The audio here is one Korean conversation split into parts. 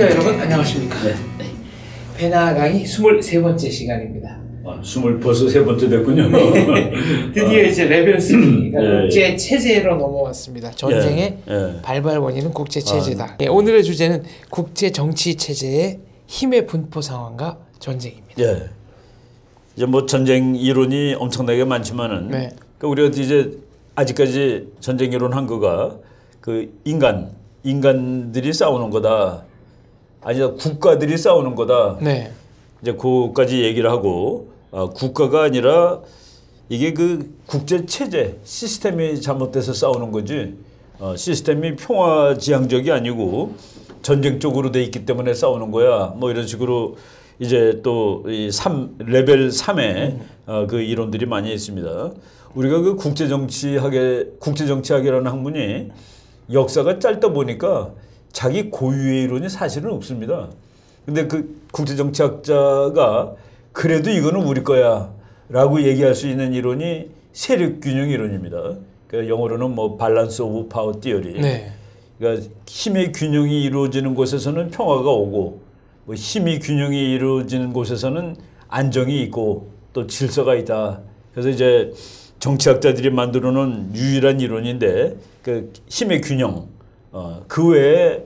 시청자 여러분 안녕하십니까. 네. 배나 강의 23번째 시간입니다. 벌써 세 번째 됐군요. 드디어 이제 레벨 3, 국제 체제로 넘어왔습니다. 전쟁의 발발 원인은 국제 체제다. 오늘의 주제는 국제 정치 체제의 힘의 분포 상황과 전쟁입니다. 이제 뭐 전쟁 이론이 엄청나게 많지만은 그러니까 우리가 이제 아직까지 전쟁 이론 한 거가 그 인간들이 싸우는 거다. 아니다 국가들이 싸우는 거다. 이제 그까지 얘기를 하고 국가가 아니라 이게 그 국제 체제 시스템이 잘못돼서 싸우는 거지 시스템이 평화지향적이 아니고 전쟁적으로 돼 있기 때문에 싸우는 거야. 뭐 이런 식으로 이제 또 이 레벨 3의 그 이론들이 많이 있습니다. 우리가 그 국제정치학이라는 학문이 역사가 짧다 보니까 자기 고유의 이론이 사실은 없습니다. 근데 그 국제정치학자가 그래도 이거는 우리 거야 라고 얘기할 수 있는 이론이 세력균형 이론입니다. 그러니까 영어로는 뭐 밸런스 오브 파워 티어리. 그러니까 힘의 균형이 이루어지는 곳에서는 평화가 오고 뭐 힘의 균형이 이루어지는 곳에서는 안정이 있고 또 질서가 있다. 그래서 이제 정치학자들이 만들어 놓은 유일한 이론인데 그 힘의 균형 그 외에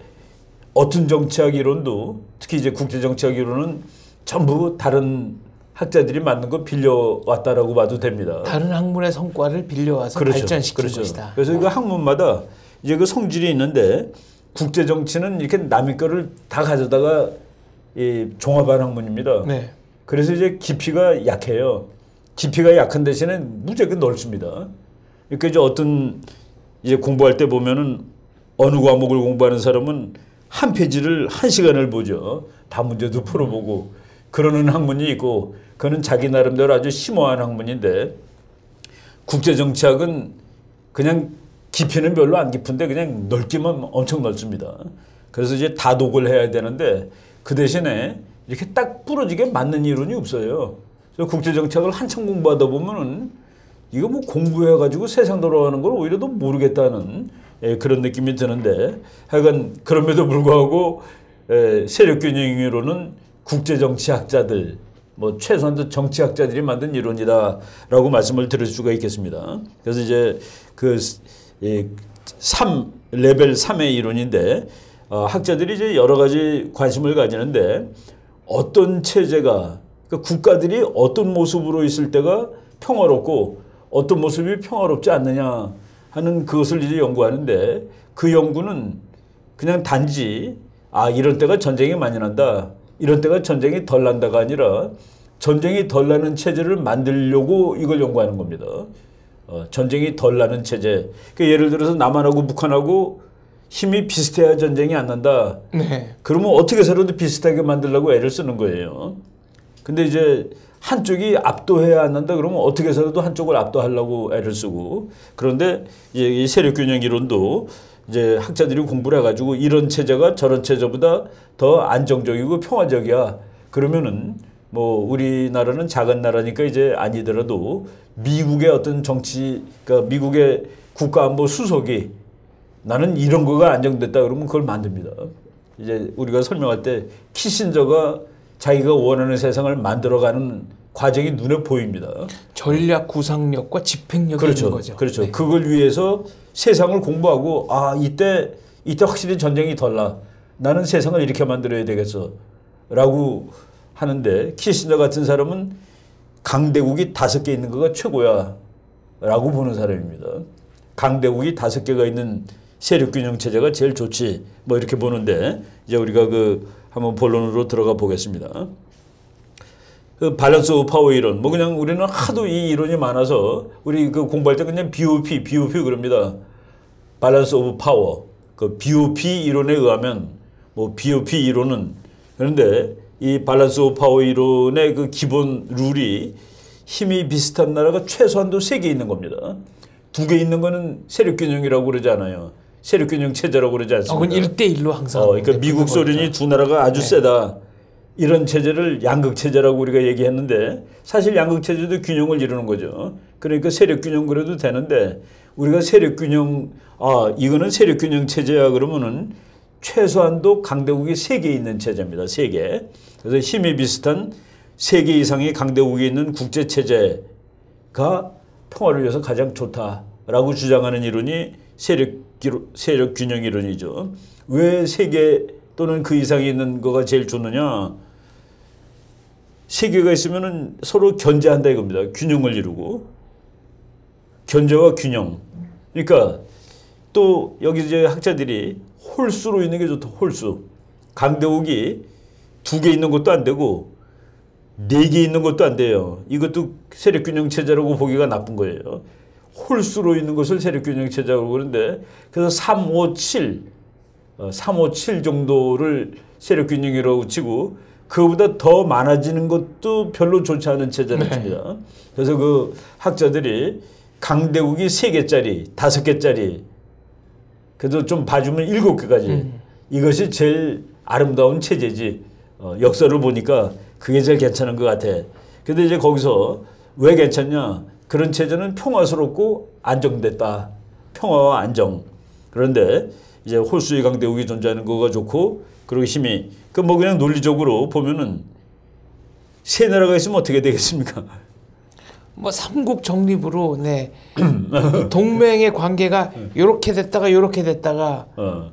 어떤 정치학 이론도 특히 이제 국제정치학 이론은 전부 다른 학자들이 만든 거 빌려왔다라고 봐도 됩니다. 다른 학문의 성과를 빌려와서 발전시킨 것이다. 그래서 이거 학문마다 이제 그 성질이 있는데 국제정치는 이렇게 남의 거를 다 가져다가 이 종합한 학문입니다. 그래서 이제 깊이가 약해요. 깊이가 약한 대신에 무지하게 넓습니다. 그러니까 이제 어떤 이제 공부할 때 보면은 어느 과목을 공부하는 사람은 한 페이지를 1시간을 보죠. 다 문제도 풀어보고 그러는 학문이 있고 그는 자기 나름대로 아주 심오한 학문인데 국제정치학은 그냥 깊이는 별로 안 깊은데 그냥 넓기만 엄청 넓습니다. 그래서 이제 다독을 해야 되는데 그 대신에 이렇게 딱 부러지게 맞는 이론이 없어요. 그래서 국제정치학을 한참 공부하다 보면은 이거 뭐 공부해가지고 세상 돌아가는 걸 오히려 더 모르겠다는 그런 느낌이 드는데 하여간 그럼에도 불구하고 세력균형 이론은 국제정치학자들 뭐 최소한 정치학자들이 만든 이론이다라고 말씀을 드릴 수가 있겠습니다. 그래서 이제 그 레벨 3의 이론인데 학자들이 이제 여러 가지 관심을 가지는데 어떤 체제가 그러니까 국가들이 어떤 모습으로 있을 때가 평화롭고 어떤 모습이 평화롭지 않느냐 하는 그것을 이제 연구하는데 그 연구는 그냥 단지 이런 때가 전쟁이 많이 난다. 이런 때가 전쟁이 덜 난다가 아니라 전쟁이 덜 나는 체제를 만들려고 이걸 연구하는 겁니다. 전쟁이 덜 나는 체제. 그러니까 예를 들어서 남한하고 북한하고 힘이 비슷해야 전쟁이 안 난다. 그러면 어떻게 해서라도 비슷하게 만들려고 애를 쓰는 거예요. 근데 이제 한쪽이 압도해야 안 난다 그러면 어떻게 해서라도 한쪽을 압도하려고 애를 쓰고 그런데 이제 이 세력균형 이론도 이제 학자들이 공부를 해가지고 이런 체제가 저런 체제보다 더 안정적이고 평화적이야. 그러면은 뭐 우리나라는 작은 나라니까 이제 아니더라도 미국의 어떤 정치, 그러니까 미국의 국가안보 수석이 나는 이런 거가 안정됐다 그러면 그걸 만듭니다. 이제 우리가 설명할 때 키신저가 자기가 원하는 세상을 만들어가는 과정이 눈에 보입니다. 전략 구상력과 집행력이 있는 거죠. 그렇죠. 그걸 위해서 세상을 공부하고 이때 확실히 전쟁이 덜 나. 나는 세상을 이렇게 만들어야 되겠어. 라고 하는데 키신저 같은 사람은 강대국이 5개 있는 거가 최고야. 라고 보는 사람입니다. 강대국이 5개가 있는 세력균형 체제가 제일 좋지. 뭐 이렇게 보는데 이제 우리가 한번 본론으로 들어가 보겠습니다. 그 밸런스 오브 파워 이론. 뭐 그냥 우리는 하도 이 이론이 많아서 우리 그 공부할 때 그냥 BOP 그럽니다. 밸런스 오브 파워. 그 BOP 이론에 의하면 뭐 BOP 이론은 그런데 이 밸런스 오브 파워 이론의 그 기본 룰이 힘이 비슷한 나라가 최소한도 3개 있는 겁니다. 2개 있는 거는 세력균형이라고 그러지 않아요. 세력균형 체제라고 그러지 않습니다. 그건 1대1로 항상. 그러니까 미국, 소련이 두 나라가 아주 세다. 이런 체제를 양극체제라고 우리가 얘기했는데 사실 양극체제도 균형을 이루는 거죠. 그러니까 세력균형 그래도 되는데 우리가 세력균형 이거는 세력균형 체제야 그러면은 최소한도 강대국이 3개 있는 체제입니다. 3개. 그래서 힘이 비슷한 3개 이상의 강대국이 있는 국제체제가 평화를 위해서 가장 좋다라고 주장하는 이론이 세력 균형 이론이죠. 왜 3개 또는 그 이상이 있는 거가 제일 좋느냐? 3개가 있으면 서로 견제한다 이겁니다. 균형을 이루고. 견제와 균형. 그러니까 또 여기 이제 학자들이 홀수로 있는 게 좋다. 홀수. 강대국이 2개 있는 것도 안 되고 4개 있는 것도 안 돼요. 이것도 세력균형 체제라고 보기가 나쁜 거예요. 홀수로 있는 것을 세력균형 체제라고 그러는데 그래서 3, 5, 7 정도를 세력균형이라고 치고 그거보다 더 많아지는 것도 별로 좋지 않은 체제를 칩니다. 그래서 그 학자들이 강대국이 3개짜리, 5개짜리 그래도 좀 봐주면 7개까지 이것이 제일 아름다운 체제지. 역사를 보니까 그게 제일 괜찮은 것 같아. 근데 이제 거기서 왜 괜찮냐? 그런 체제는 평화스럽고 안정됐다. 평화와 안정. 그런데 이제 홀수의 강대국이 존재하는 거가 좋고 그리고 힘이 그 뭐 그냥 논리적으로 보면은 세 나라가 있으면 어떻게 되겠습니까? 뭐 삼국 정립으로 네. 동맹의 관계가 요렇게 됐다가 요렇게 됐다가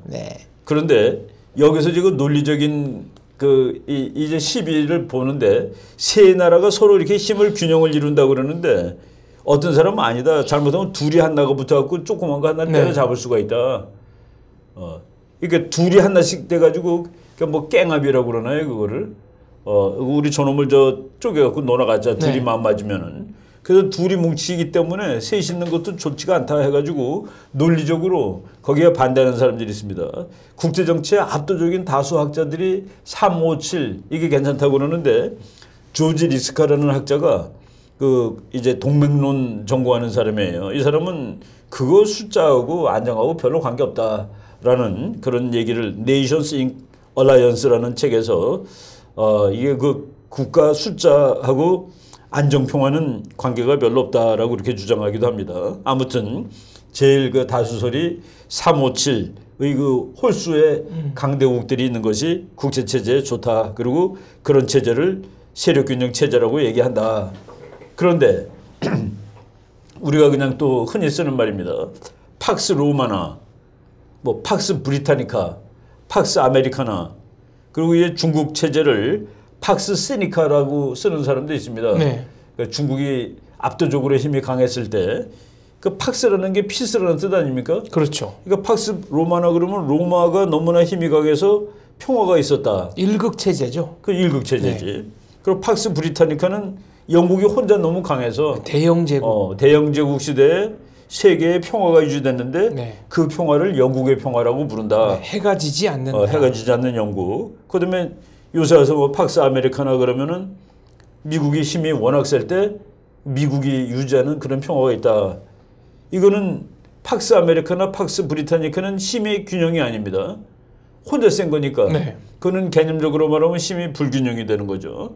네. 그런데 여기서 지금 논리적인 그 이제 시비를 보는데 세 나라가 서로 이렇게 힘을 균형을 이룬다고 그러는데 어떤 사람은 아니다. 잘못하면 둘이 하나가 붙어갖고 조그만 거 하나를 때려잡을 수가 있다. 그러니까 둘이 하나씩 돼가지고 그러니까 뭐 깽합이라고 그러나요 그거를? 우리 저놈을 저 쪼개갖고 놀아가자. 둘이 마음 맞으면은. 그래서 둘이 뭉치기 때문에 셋이 있는 것도 좋지가 않다 해가지고 논리적으로 거기에 반대하는 사람들이 있습니다. 국제정치의 압도적인 다수 학자들이 3, 5, 7 이게 괜찮다고 그러는데 조지 리스카라는 학자가 그 이제 동맹론 전공하는 사람이에요. 이 사람은 그거 숫자하고 안정하고 별로 관계없다라는 그런 얘기를 네이션스 인 얼라이언스라는 책에서 이게 그 국가 숫자하고 안정평화는 관계가 별로 없다라고 이렇게 주장하기도 합니다. 아무튼 제일 그 다수설이 357의 그 홀수의 강대국들이 있는 것이 국제체제에 좋다. 그리고 그런 체제를 세력균형 체제라고 얘기한다. 그런데 우리가 그냥 또 흔히 쓰는 말입니다. 팍스 로마나 뭐 팍스 브리타니카 팍스 아메리카나 그리고 이제 중국 체제를 팍스 시니카라고 쓰는 사람도 있습니다. 네. 그러니까 중국이 압도적으로 힘이 강했을 때 그 팍스라는 게 피스라는 뜻 아닙니까? 그렇죠. 그러니까 팍스 로마나 그러면 로마가 너무나 힘이 강해서 평화가 있었다. 일극 체제죠. 그 일극 체제지. 그리고 팍스 브리타니카는 영국이 혼자 너무 강해서 대영 제국. 대영 제국 시대에 세계의 평화가 유지됐는데 그 평화를 영국의 평화라고 부른다. 해가 지지 않는. 해가 지지 않는 영국. 그다음에 요새 와서 뭐 팍스 아메리카나 그러면은 미국이 힘이 워낙 셀 때 미국이 유지하는 그런 평화가 있다. 이거는 팍스 아메리카나 팍스 브리타니카는 힘의 균형이 아닙니다. 혼자 센 거니까. 그거는 개념적으로 말하면 힘이 불균형이 되는 거죠.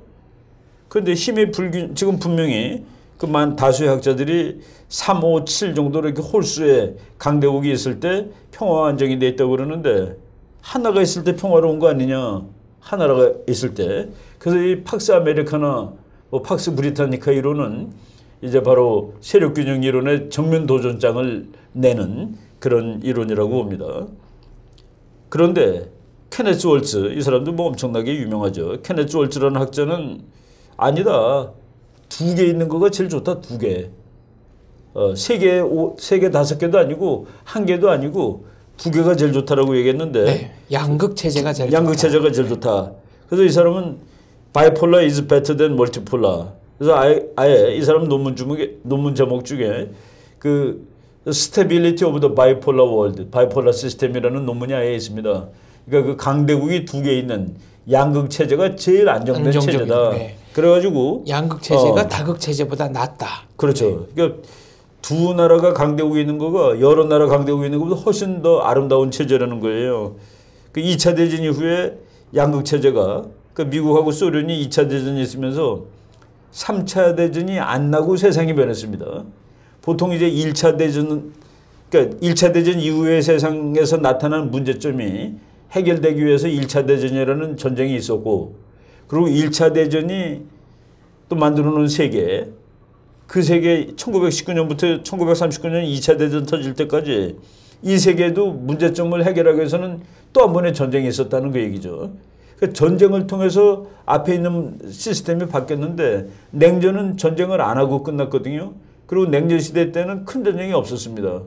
그런데 힘의 지금 분명히 그 다수의 학자들이 3, 5, 7 정도로 이렇게 홀수의 강대국이 있을 때 평화와 안정이 돼 있다고 그러는데 하나가 있을 때 평화로운 거 아니냐. 하나가 있을 때. 그래서 이 팍스 아메리카나, 뭐 팍스 브리타니카 이론은 이제 바로 세력균형 이론의 정면 도전장을 내는 그런 이론이라고 봅니다. 그런데 케네스 월츠, 이 사람도 뭐 엄청나게 유명하죠. 케네스 월츠라는 학자는 아니다. 2개 있는 거가 제일 좋다. 2개. 3개, 5개도 아니고 1개도 아니고 2개가 제일 좋다라고 얘기했는데 양극 체제가 제일 양극 체제가 제일 좋다. 그래서 이 사람은 bipolar is better than multipolar. 그래서 아예 이 사람 논문 제목 중에 그 stability of the bipolar world, bipolar system이라는 논문이 아예 있습니다. 그러니까 그 강대국이 2개 있는 양극 체제가 제일 안정된 체제다. 그래가지고 양극 체제가 다극 체제보다 낫다. 그렇죠. 그러니까 두 나라가 강대국이 있는 거가 여러 나라 강대국이 있는 것보다 훨씬 더 아름다운 체제라는 거예요. 그 2차 대전 이후에 양극 체제가 그 미국하고 소련이 2차 대전이 있으면서 3차 대전이 안 나고 세상이 변했습니다. 보통 이제 1차 대전, 그러니까 1차 대전 이후의 세상에서 나타난 문제점이 해결되기 위해서 1차 대전이라는 전쟁이 있었고 그리고 1차 대전이 또 만들어 놓은 세계 그 세계 1919년부터 1939년 2차 대전 터질 때까지 이 세계도 문제점을 해결하기 위해서는 또 한 번의 전쟁이 있었다는 그 얘기죠. 그러니까 전쟁을 통해서 앞에 있는 시스템이 바뀌었는데 냉전은 전쟁을 안 하고 끝났거든요. 그리고 냉전 시대 때는 큰 전쟁이 없었습니다.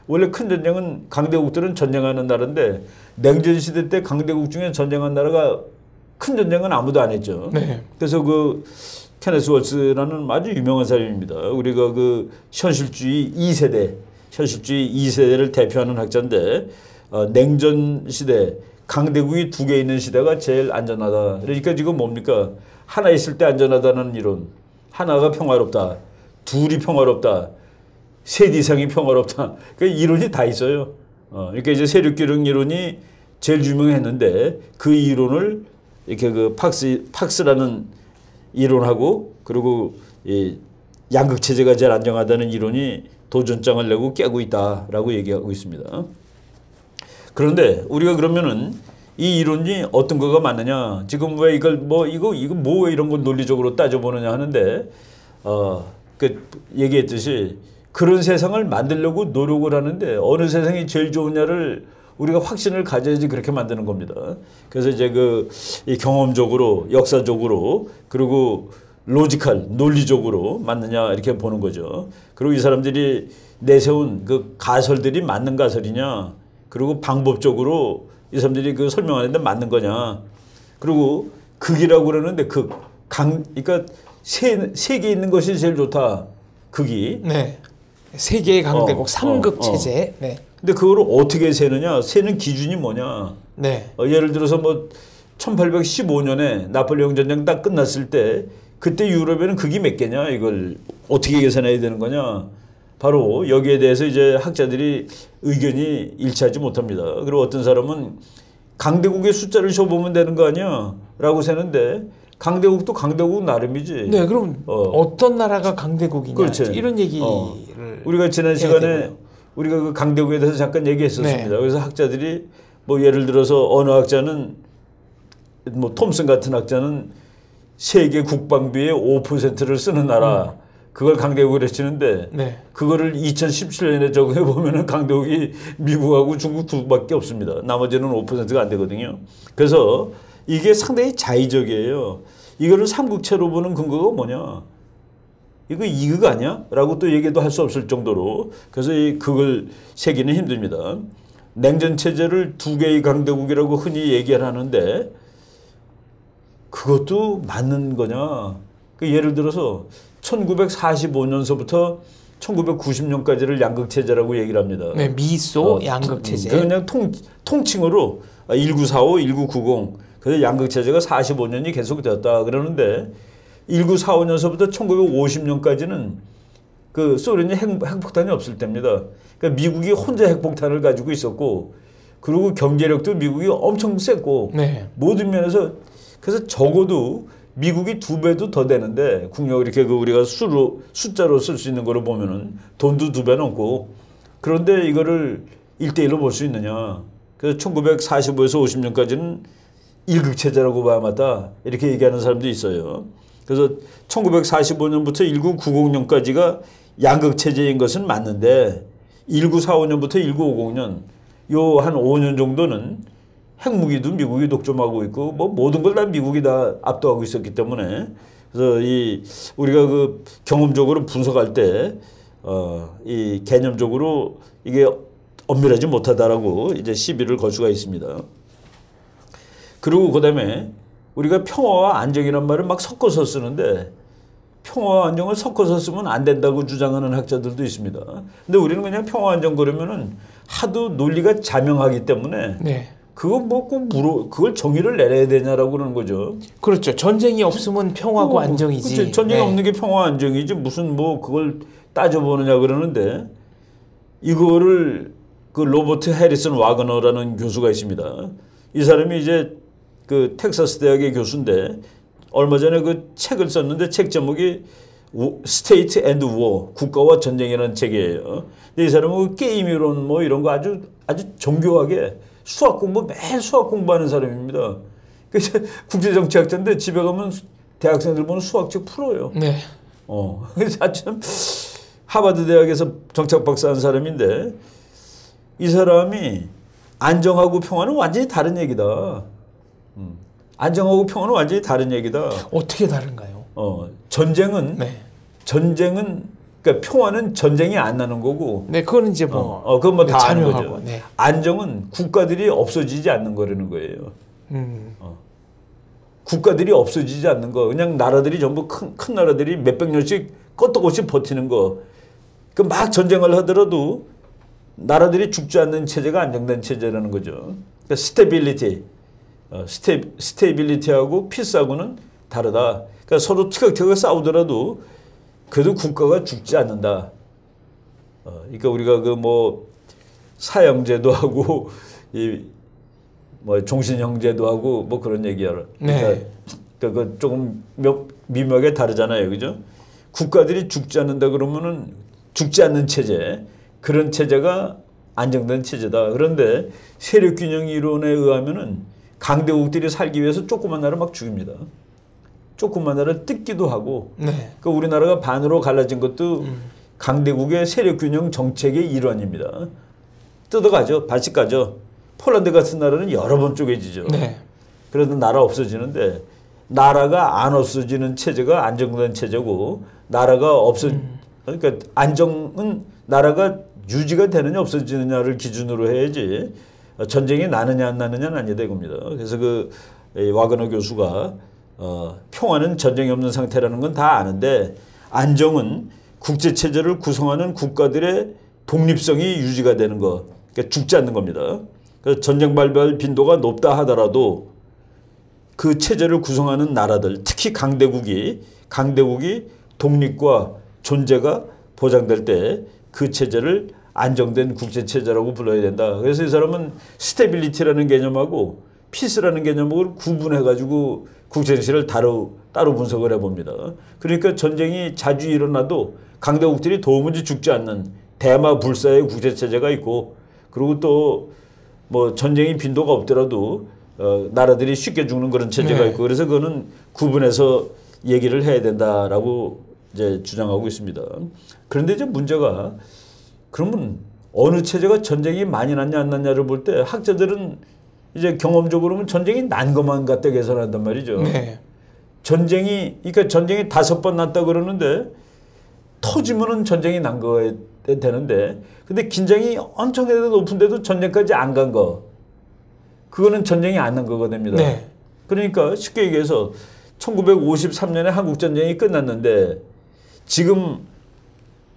원래 큰 전쟁은 강대국들은 전쟁하는 나라인데 냉전 시대 때 강대국 중에 전쟁한 나라가 큰 전쟁은 아무도 안 했죠. 네. 그래서 그 케네스 월츠라는 아주 유명한 사람입니다. 우리가 그 현실주의 2세대를 대표하는 학자인데 냉전 시대 강대국이 2개 있는 시대가 제일 안전하다. 그러니까 지금 뭡니까? 하나 있을 때 안전하다는 이론. 하나가 평화롭다. 둘이 평화롭다. 셋 이상이 평화롭다. 그 이론이 다 있어요. 그러니까 이제 세력기능 이론이 제일 유명했는데 그 이론을 이렇게 그 팍스라는 이론하고 그리고 이 양극 체제가 제일 안정하다는 이론이 도전장을 내고 깨고 있다라고 얘기하고 있습니다. 그런데 우리가 그러면은 이 이론이 어떤 거가 맞느냐? 지금 왜 이걸 뭐 이런 걸 논리적으로 따져보느냐 하는데 그 얘기했듯이 그런 세상을 만들려고 노력을 하는데 어느 세상이 제일 좋으냐를 우리가 확신을 가져야지 그렇게 만드는 겁니다. 그래서 이제 이 경험적으로, 역사적으로, 그리고 논리적으로 맞느냐 이렇게 보는 거죠. 그리고 이 사람들이 내세운 그 가설들이 맞는 가설이냐, 그리고 방법적으로 이 사람들이 그 설명하는데 맞는 거냐. 그리고 극이라고 그러는데 그러니까 세계에 있는 것이 제일 좋다. 극이. 네. 세계의 강대국 삼극 체제. 네. 근데 그거를 어떻게 세느냐? 세는 기준이 뭐냐? 네. 예를 들어서 뭐 1815년에 나폴레옹 전쟁 딱 끝났을 때 그때 유럽에는 극이 몇 개냐? 이걸 어떻게 계산해야 되는 거냐? 바로 여기에 대해서 이제 학자들이 의견이 일치하지 못합니다. 그리고 어떤 사람은 강대국의 숫자를 줘보면 되는 거 아니야? 라고 세는데 강대국도 강대국 나름이지. 네, 그럼 어떤 나라가 강대국이냐? 그렇죠. 이런 얘기를 우리가 지난 시간에 우리가 그 강대국에 대해서 잠깐 얘기했었습니다. 네. 그래서 학자들이 뭐 예를 들어서 어느 학자는 뭐 톰슨 같은 학자는 세계 국방비의 5%를 쓰는 나라 그걸 강대국으로 치는데 네. 그거를 2017년에 적용해 보면은 강대국이 미국하고 중국 두 밖에 없습니다. 나머지는 5%가 안 되거든요. 그래서 이게 상당히 자의적이에요. 이거를 삼국체로 보는 근거가 뭐냐? 이거 이극 아니야? 라고 또 얘기도 할 수 없을 정도로 그래서 그걸 세기는 힘듭니다. 냉전 체제를 2개의 강대국이라고 흔히 얘기를 하는데 그것도 맞는 거냐? 예를 들어서 1945년서부터 1990년까지를 양극체제라고 얘기를 합니다. 네, 미소 양극체제. 그냥 통칭으로 1945, 1990 그래서 양극체제가 45년이 계속되었다 그러는데 1945년서부터 1950년까지는 그 소련이 핵폭탄이 없을 때입니다. 그러니까 미국이 혼자 핵폭탄을 가지고 있었고 그리고 경제력도 미국이 엄청 셌고 네. 모든 면에서 그래서 적어도 미국이 2배도 더 되는데 국력 이렇게 우리가 숫자로 쓸 수 있는 거로 보면은 돈도 2배 넘고 그런데 이거를 1대1로 볼 수 있느냐. 그래서 1945에서 50년까지는 일극체제라고 봐야 맞다. 이렇게 얘기하는 사람도 있어요. 그래서 1945년부터 1990년까지가 양극체제인 것은 맞는데 1945년부터 1950년 요 한 5년 정도는 핵무기도 미국이 독점하고 있고 뭐 모든 걸 다 미국이 다 압도하고 있었기 때문에 그래서 우리가 그 경험적으로 분석할 때 이 개념적으로 이게 엄밀하지 못하다라고 이제 시비를 걸 수가 있습니다. 그리고 그다음에 우리가 평화와 안정이란 말을 막 섞어서 쓰는데 평화와 안정을 섞어서 쓰면 안 된다고 주장하는 학자들도 있습니다. 근데 우리는 그냥 평화 안정 그러면은 하도 논리가 자명하기 때문에 네. 그거 뭐 꼭 그걸 정의를 내려야 되냐라고 그러는 거죠. 그렇죠. 전쟁이 없으면 평화고 안정이지. 그렇죠. 전쟁이 네. 없는 게 평화 안정이지 무슨 뭐 그걸 따져보느냐 그러는데 이거를 그 로버트 해리슨 와그너라는 교수가 있습니다. 이 사람이 이제 그 텍사스 대학의 교수인데 얼마 전에 그 책을 썼는데 책 제목이 State and War, 국가와 전쟁이라는 책이에요. 근데 이 사람은 게임 이론 뭐 이런 거 아주 정교하게 매일 수학 공부하는 사람입니다. 그래서 국제정치학자인데 집에 가면 대학생들 보는 수학책 풀어요. 네. 그래서 참 하버드 대학에서 정착 박사한 사람인데 이 사람이 안정하고 평화는 완전히 다른 얘기다. 안정하고 평화는 완전히 다른 얘기다. 어떻게 다른가요? 전쟁은 네. 그러니까 평화는 전쟁이 안 나는 거고. 네, 그거는 이제 뭐 그건 뭐 다 아는 거죠. 네. 안정은 국가들이 없어지지 않는 거라는 거예요. 국가들이 없어지지 않는 거. 그냥 나라들이 전부 큰 나라들이 몇백 년씩 껐떡없이 버티는 거. 그 막 전쟁을 하더라도 나라들이 죽지 않는 체제가 안정된 체제라는 거죠. 그러니까 스테빌리티하고 피스하고는 다르다. 그러니까 서로 티격태격 싸우더라도 그래도 국가가 죽지 않는다. 그러니까 우리가 그 뭐 사형제도 하고 이 뭐 종신형제도 하고 뭐 그런 얘기야. 네. 그러니까 조금 미묘하게 다르잖아요, 그죠? 국가들이 죽지 않는다 그러면은 죽지 않는 체제, 그런 체제가 안정된 체제다. 그런데 세력균형 이론에 의하면은 강대국들이 살기 위해서 조그만 나라 막 죽입니다. 조그만 나라 뜯기도 하고. 네. 그러니까 우리나라가 반으로 갈라진 것도 강대국의 세력균형 정책의 일환입니다. 뜯어가죠. 발씩 가죠. 폴란드 같은 나라는 여러 번 쪼개지죠. 네. 그래도 나라 없어지는데 나라가 안 없어지는 체제가 안정된 체제고 나라가 그러니까 안정은 나라가 유지가 되느냐 없어지느냐를 기준으로 해야지 전쟁이 나느냐 안 나느냐는 아니다 이겁니다. 그래서 그 와그너 교수가 평화는 전쟁이 없는 상태라는 건 다 아는데 안정은 국제체제를 구성하는 국가들의 독립성이 유지가 되는 거. 그러니까 죽지 않는 겁니다. 그래서 전쟁 발발 빈도가 높다 하더라도 그 체제를 구성하는 나라들, 특히 강대국이 독립과 존재가 보장될 때 그 체제를 안정된 국제체제라고 불러야 된다. 그래서 이 사람은 스테빌리티라는 개념하고 피스라는 개념을 구분해가지고 국제정치를 따로 분석을 해봅니다. 그러니까 전쟁이 자주 일어나도 강대국들이 도무지 죽지 않는 대마불사의 국제체제가 있고 그리고 또 뭐 전쟁이 빈도가 없더라도 나라들이 쉽게 죽는 그런 체제가 있고 그래서 그거는 구분해서 얘기를 해야 된다라고 이제 주장하고 있습니다. 그런데 이제 문제가 그러면 어느 체제가 전쟁이 많이 났냐 안 났냐를 볼 때 학자들은 이제 경험적으로는 전쟁이 난 것만 갖다 계산한단 말이죠. 네. 그러니까 전쟁이 5번 났다 그러는데 터지면은 전쟁이 난 거에 되는데 근데 긴장이 엄청나게 높은데도 전쟁까지 안 간 거. 그거는 전쟁이 안 난 거가 됩니다. 네. 그러니까 쉽게 얘기해서 1953년에 한국전쟁이 끝났는데 지금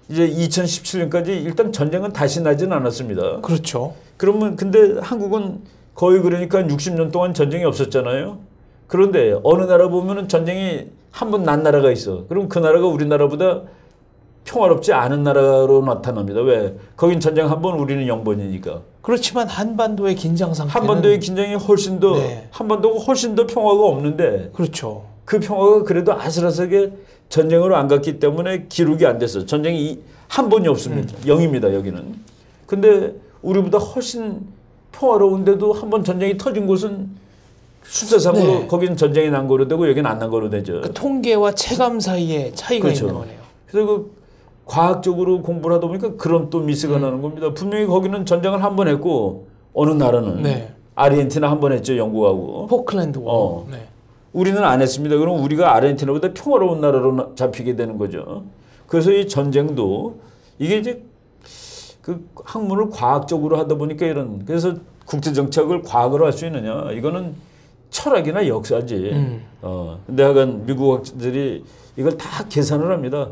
이제 2017년까지 일단 전쟁은 다시 나지는 않았습니다. 그렇죠. 그러면 근데 한국은 거의 그러니까 60년 동안 전쟁이 없었잖아요. 그런데 어느 나라 보면은 전쟁이 한 번 난 나라가 있어. 그럼 그 나라가 우리나라보다 평화롭지 않은 나라로 나타납니다. 왜? 거긴 전쟁 한 번, 우리는 0번이니까. 그렇지만 한반도의 긴장 상태는 한반도의 긴장이 훨씬 더 한반도가 훨씬 더 평화가 없는데. 그렇죠. 그 평화가 그래도 아슬아슬하게 전쟁으로 안 갔기 때문에 기록이 안 됐어. 전쟁이 한 번이 없습니다. 0입니다, 여기는. 근데 우리보다 훨씬 평화로운데도 한 번 전쟁이 터진 곳은 숫자상으로 거기는 전쟁이 난 거로 되고 여기는 안 난 거로 되죠. 그 통계와 체감 사이에 차이가 그렇죠. 있는 거네요. 그래서 그 과학적으로 공부를 하다 보니까 그런 또 미스가 나는 겁니다. 분명히 거기는 전쟁을 한 번 했고 어느 나라는 아르헨티나 한 번 했죠. 영국하고. 포클랜드 워. 네. 우리는 안 했습니다. 그럼 우리가 아르헨티나보다 평화로운 나라로 잡히게 되는 거죠. 그래서 이 전쟁도 이게 이제 그 학문을 과학적으로 하다 보니까 이런 그래서 국제정책을 과학으로 할 수 있느냐 이거는 철학이나 역사지. 근데 하여간 미국 학자들이 이걸 다 계산을 합니다.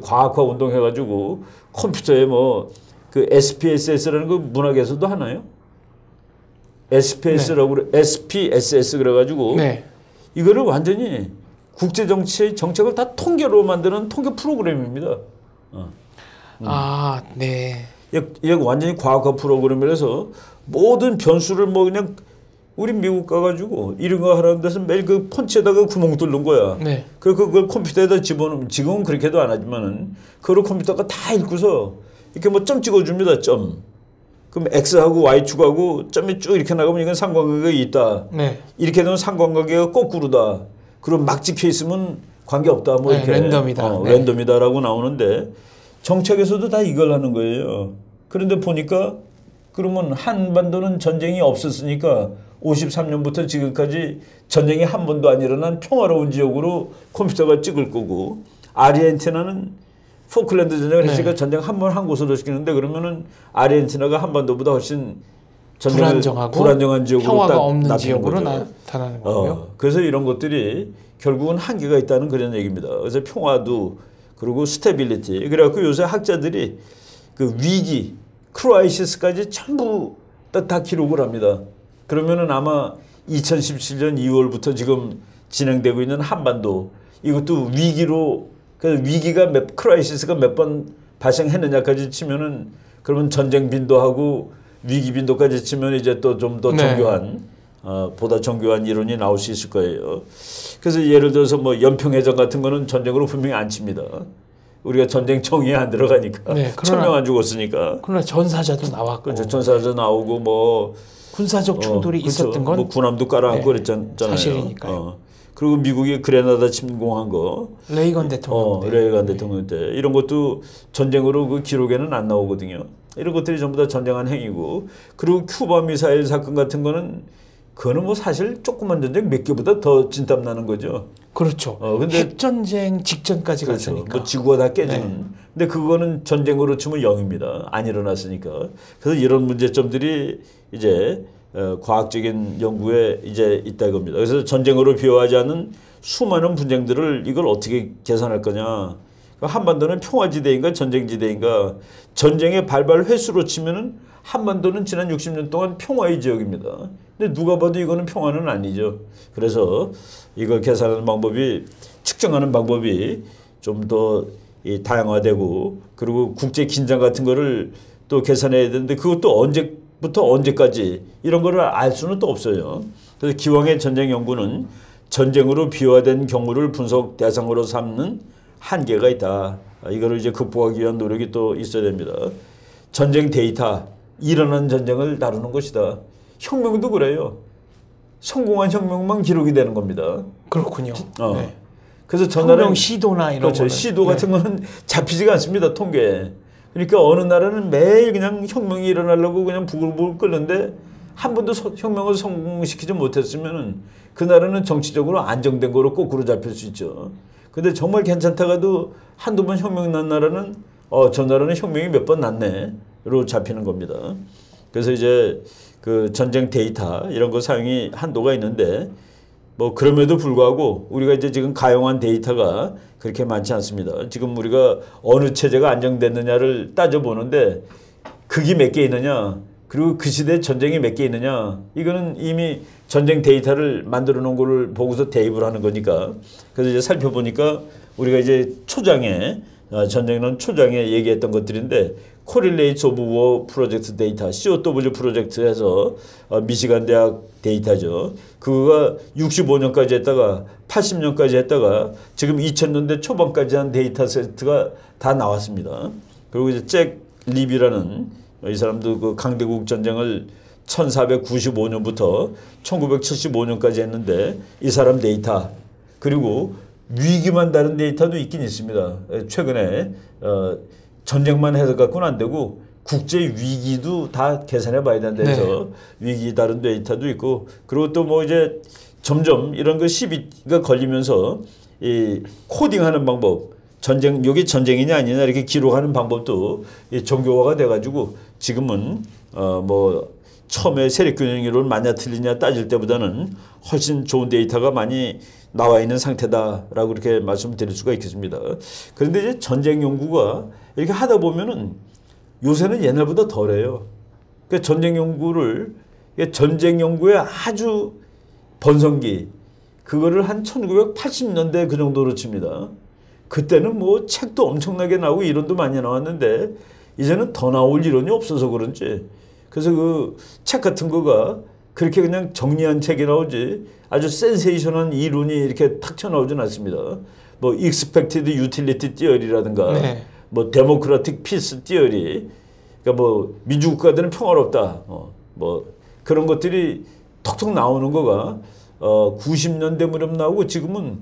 과학화 운동해가지고 컴퓨터에 뭐 그 SPSS라는 그 문학에서도 하나요? SPS라고 그래, SPSS 그래가지고 이거를 완전히 국제 정치의 정책을 다 통계로 만드는 통계 프로그램입니다. 아, 네. 이게 완전히 과학화 프로그램이라서 모든 변수를 뭐 그냥 우리 미국 가가지고 이런 거 하라는 데서 매일 그 펀치에다가 구멍 뚫는 거야. 그걸 컴퓨터에다 집어넣으면 지금은 그렇게도 안 하지만은 그걸 컴퓨터가 다 읽고서 이렇게 뭐 점 찍어줍니다. 점. 그럼 X하고 Y축하고 점이 쭉 이렇게 나가면 이건 상관관계가 있다. 네. 이렇게 되면 상관관계가 거꾸로다. 그럼 막 찍혀 있으면 관계없다. 뭐 네, 이렇게 랜덤이다. 네. 랜덤이다라고 나오는데 정책에서도 다 이걸 하는 거예요. 그런데 보니까 그러면 한반도는 전쟁이 없었으니까 53년부터 지금까지 전쟁이 한 번도 안 일어난 평화로운 지역으로 컴퓨터가 찍을 거고 아르헨티나는 포클랜드 전쟁을 했으니까 전쟁 한 번 한 곳으로 시키는데 그러면은 아르헨티나가 한반도보다 훨씬 불안정한 지역으로 평화가 없는 지역으로 나타나는 거고요. 그래서 이런 것들이 결국은 한계가 있다는 그런 얘기입니다. 그래서 평화도 그리고 스테빌리티 그래갖고 요새 학자들이 그 위기 크라이시스까지 전부 다 기록을 합니다. 그러면은 아마 2017년 2월부터 지금 진행되고 있는 한반도 이것도 위기로 그 위기가 크라이시스가 몇 번 발생했느냐까지 치면은 그러면 전쟁 빈도하고 위기 빈도까지 치면 이제 또 좀 더 정교한 보다 정교한 이론이 나올 수 있을 거예요. 그래서 예를 들어서 뭐 연평해전 같은 거는 전쟁으로 분명히 안 칩니다. 우리가 전쟁 정의에 안 들어가니까 네, 1000명 안 죽었으니까. 그러나 전사자도 나왔고. 그렇죠. 전사자 나오고 뭐 군사적 충돌이 있었던 건 뭐 군함도 깔아앉고 그랬잖아요. 사실이니까요. 그리고 미국이 그레나다 침공한 거. 레이건 대통령. 레이건 대통령 때. 이런 것도 전쟁으로 그 기록에는 안 나오거든요. 이런 것들이 전부 다 전쟁한 행위고. 그리고 큐바 미사일 사건 같은 거는 그거는 뭐 사실 조그만 전쟁 몇 개보다 더 진땀 나는 거죠. 그렇죠. 근데 핵전쟁 직전까지 그렇죠. 갔으니까. 뭐 지구가 다 깨지는. 근데 그거는 전쟁으로 치면 0입니다. 안 일어났으니까. 그래서 이런 문제점들이 이제 과학적인 연구에 이제 있다 겁니다. 그래서 전쟁으로 비화하지 않은 수많은 분쟁들을 이걸 어떻게 계산할 거냐. 한반도는 평화지대인가 전쟁지대인가. 전쟁의 발발 횟수로 치면은 한반도는 지난 60년 동안 평화의 지역입니다. 근데 누가 봐도 이거는 평화는 아니죠. 그래서 이걸 계산하는 방법이 측정하는 방법이 좀 더 다양화되고 그리고 국제 긴장 같은 거를 또 계산해야 되는데 그것도 언제부터 언제까지 이런 거를 알 수는 또 없어요. 그래서 기왕의 전쟁 연구는 전쟁으로 비화된 경우를 분석 대상으로 삼는 한계가 있다. 이거를 이제 극복하기 위한 노력이 또 있어야 됩니다. 전쟁 데이터, 일어난 전쟁을 다루는 것이다. 혁명도 그래요. 성공한 혁명만 기록이 되는 겁니다. 그렇군요. 네. 그래서 혁명 시도나 이런 그렇죠. 시도 같은 거는 잡히지가 않습니다. 통계에. 그러니까 어느 나라는 매일 그냥 혁명이 일어나려고 그냥 부글부글 끓는데 한 번도 혁명을 성공시키지 못했으면은 그 나라는 정치적으로 안정된 거로 거꾸로 잡힐 수 있죠. 근데 정말 괜찮다가도 한두 번 혁명 난 나라는 저 나라는 혁명이 몇 번 났네로 잡히는 겁니다. 그래서 이제 그 전쟁 데이터 이런 거 사용이 한도가 있는데 뭐 그럼에도 불구하고 우리가 이제 지금 가용한 데이터가 그렇게 많지 않습니다. 지금 우리가 어느 체제가 안정됐느냐를 따져보는데 극이 몇 개 있느냐 그리고 그 시대에 전쟁이 몇 개 있느냐 이거는 이미 전쟁 데이터를 만들어 놓은 거를 보고서 대입을 하는 거니까 그래서 이제 살펴보니까 우리가 이제 초장에 전쟁론 초장에 얘기했던 것들인데 Correlates of War Project Data, COW 프로젝트에서 미시간 대학 데이터죠. 그거가 65년까지 했다가 80년까지 했다가 지금 2000년대 초반까지 한 데이터 세트가 다 나왔습니다. 그리고 이제 잭 립이라는 이 사람도 그 강대국 전쟁을 1495년부터 1975년까지 했는데 이 사람 데이터 그리고 위기만 다른 데이터도 있긴 있습니다. 최근에 전쟁만 해서 갖고는 안 되고 국제 위기도 다 계산해 봐야 된다해서 위기 다른 데이터도 있고 그리고 또 뭐 이제 점점 이런 거 시비가 걸리면서 이 코딩하는 방법 전쟁 여기 전쟁이냐 아니냐 이렇게 기록하는 방법도 정교화가 돼가지고 지금은 뭐 처음에 세력균형 이론 맞냐 틀리냐 따질 때보다는 훨씬 좋은 데이터가 많이 나와 있는 상태다라고 이렇게 말씀드릴 수가 있겠습니다. 그런데 이제 전쟁 연구가 이렇게 하다 보면은 요새는 옛날보다 덜해요. 그러니까 전쟁 연구를 전쟁 연구의 아주 번성기 그거를 한 1980년대 그 정도로 칩니다. 그때는 뭐 책도 엄청나게 나오고 이론도 많이 나왔는데 이제는 더 나올 이론이 없어서 그런지 그래서 그 책 같은 거가 그렇게 그냥 정리한 책이 나오지 아주 센세이션한 이론이 이렇게 탁 튀어나오진 않습니다. 뭐 Expected Utility Theory라든가 뭐 Democratic Peace Theory 그러니까 뭐 민주국가들은 평화롭다. 뭐 그런 것들이 톡톡 나오는 거가 90년대 무렵 나오고 지금은